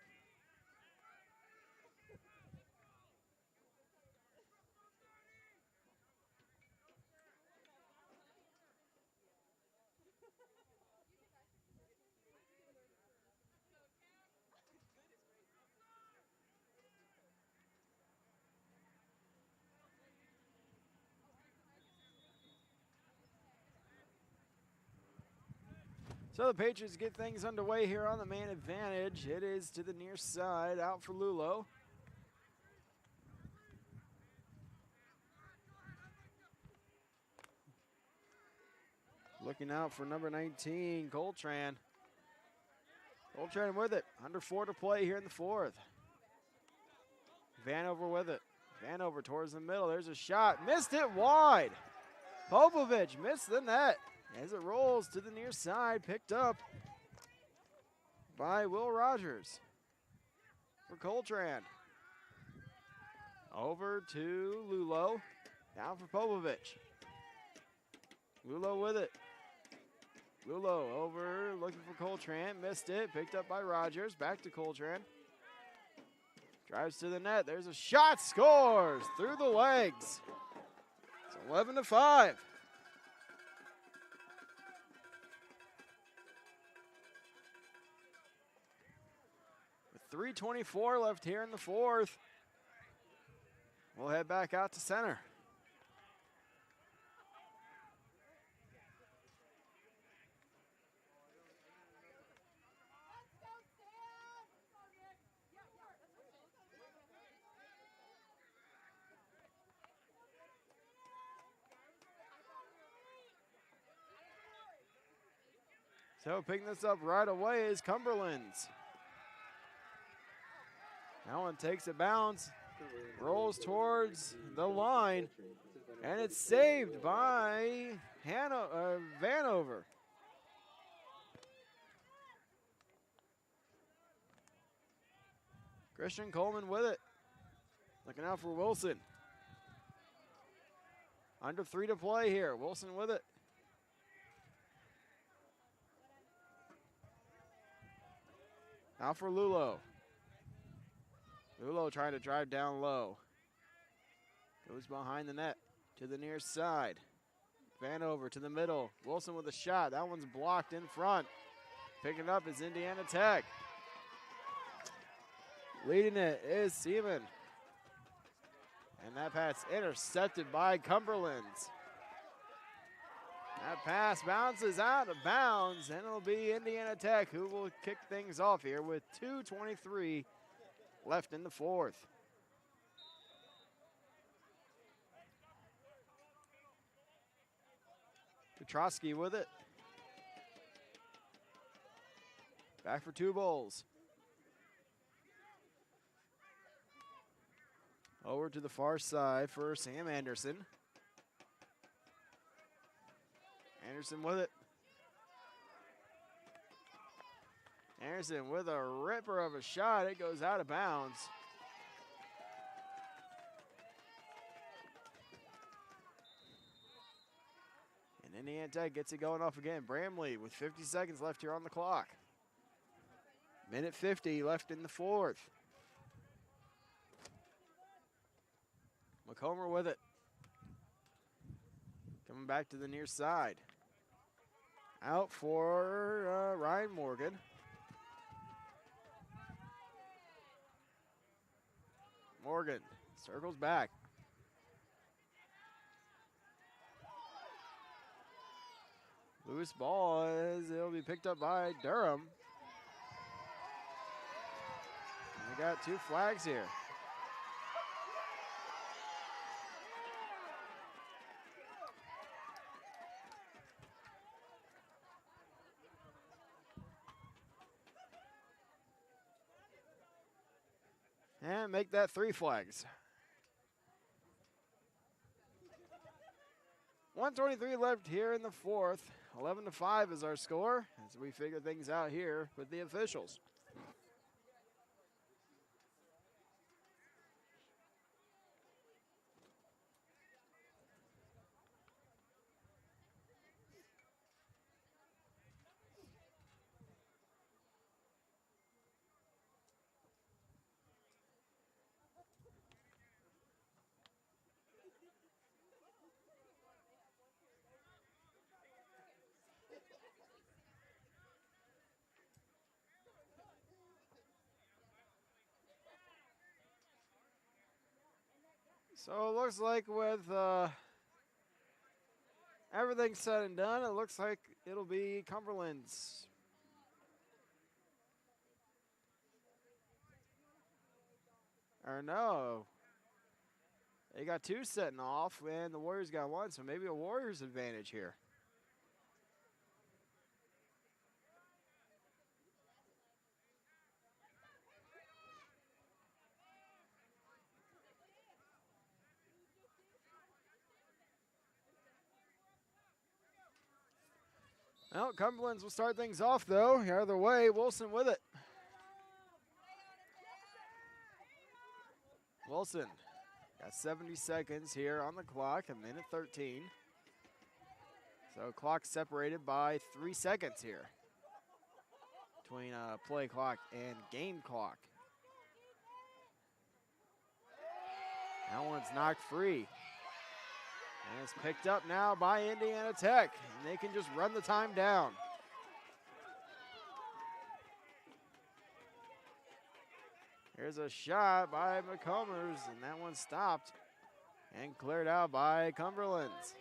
So the Patriots get things underway here on the man advantage. It is to the near side, out for Lulo. Looking out for number 19, Coltrane. Coltrane with it. Under 4 to play here in the fourth. Vanover with it. Vanover towards the middle. There's a shot. Missed it wide. Popovich missed the net as it rolls to the near side. Picked up by Will Rogers for Coltrane. Over to Lulo. Down for Popovich. Lulo with it. Lulo over, looking for Coltrane. Missed it. Picked up by Rogers. Back to Coltrane. Drives to the net. There's a shot. Scores through the legs. It's 11-5. With 3:24 left here in the fourth. We'll head back out to center. So picking this up right away is Cumberlands. That one takes a bounce, rolls towards the line, and it's saved by Vanover. Christian Coleman with it. Looking out for Wilson. Under 3 to play here. Wilson with it. Out for Lulo. Lulo trying to drive down low. Goes behind the net to the near side. Vanover to the middle. Wilson with a shot. That one's blocked in front. Picking up is Indiana Tech. Leading it is Seaman. And that pass intercepted by Cumberlands. That pass bounces out of bounds, and it'll be Indiana Tech who will kick things off here with 2:23 left in the fourth. Petrosky with it. Back for 2 bowls. Over to the far side for Sam Anderson. Anderson with it. Anderson with a ripper of a shot. It goes out of bounds. And Indiana Tech gets it going off again. Bramley with 50 seconds left here on the clock. Minute 50 left in the fourth. McComber with it. Coming back to the near side. Out for Ryan Morgan. Morgan circles back. Loose ball as it'll be picked up by Durham. And we got 2 flags here. And make that 3 flags. 1:23 left here in the fourth. 11-5 is our score as we figure things out here with the officials. So it looks like with everything said and done, it looks like it'll be Cumberlands. Or no. They got 2 setting off, and the Warriors got 1, so maybe a Warriors advantage here. Well, Cumberlands will start things off, though. The other way, Wilson with it. Wilson got 70 seconds here on the clock, a minute 13. So clock separated by 3 seconds here between play clock and game clock. That one's knocked free. And it's picked up now by Indiana Tech, and they can just run the time down. Here's a shot by McCombers, and that one stopped and cleared out by Cumberlands.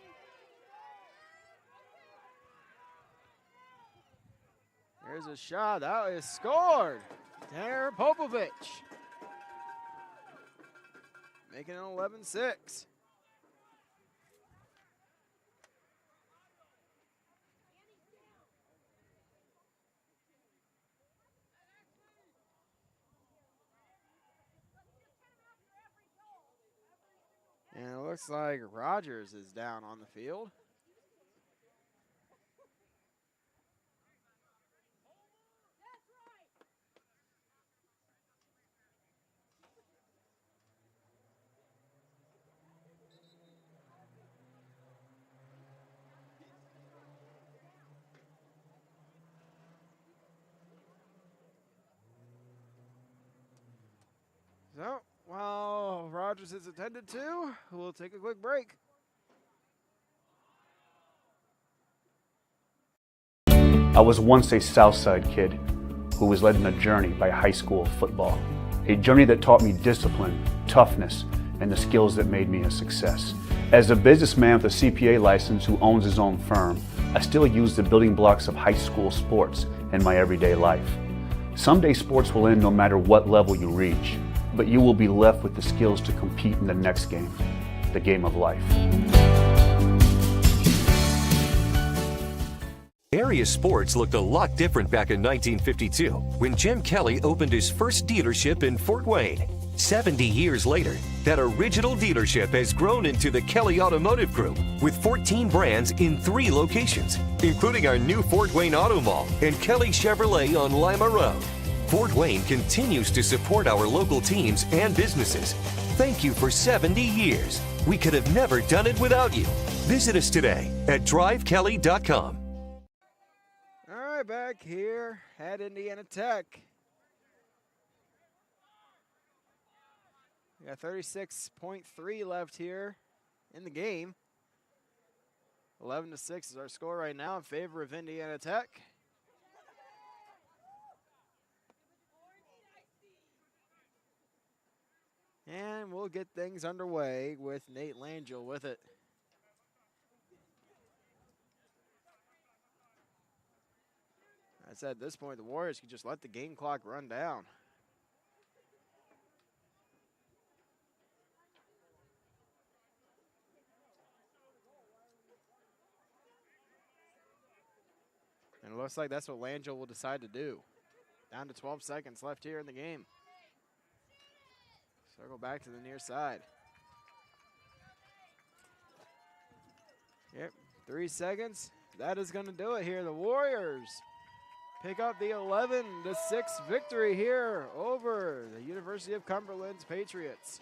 Here's a shot, that is scored. Tanner Popovich, making it 11-6. And it looks like Rogers is down on the field. So, while Rogers is attended to, we'll take a quick break. I was once a Southside kid who was led on a journey by high school football. A journey that taught me discipline, toughness, and the skills that made me a success. As a businessman with a CPA license who owns his own firm, I still use the building blocks of high school sports in my everyday life. Someday sports will end no matter what level you reach, but you will be left with the skills to compete in the next game, the game of life. Area sports looked a lot different back in 1952 when Jim Kelly opened his first dealership in Fort Wayne. 70 years later, that original dealership has grown into the Kelly Automotive Group with 14 brands in 3 locations, including our new Fort Wayne Auto Mall and Kelly Chevrolet on Lima Road. Fort Wayne continues to support our local teams and businesses. Thank you for 70 years. We could have never done it without you. Visit us today at drivekelly.com. All right, back here at Indiana Tech. We got 36.3 left here in the game. 11-6 is our score right now in favor of Indiana Tech. And we'll get things underway with Nate Langell with it. I said at this point, the Warriors could just let the game clock run down. And it looks like that's what Langell will decide to do. Down to 12 seconds left here in the game. Circle back to the near side. Yep, 3 seconds. That is going to do it here. The Warriors pick up the 11-6 victory here over the University of Cumberland's Patriots.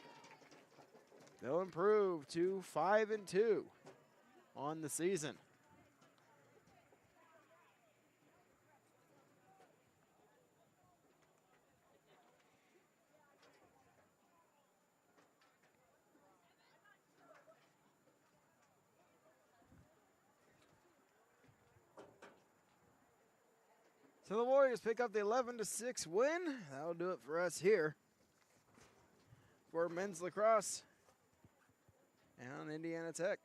They'll improve to 5-2 on the season. So the Warriors pick up the 11-6 win. That'll do it for us here for men's lacrosse and on Indiana Tech.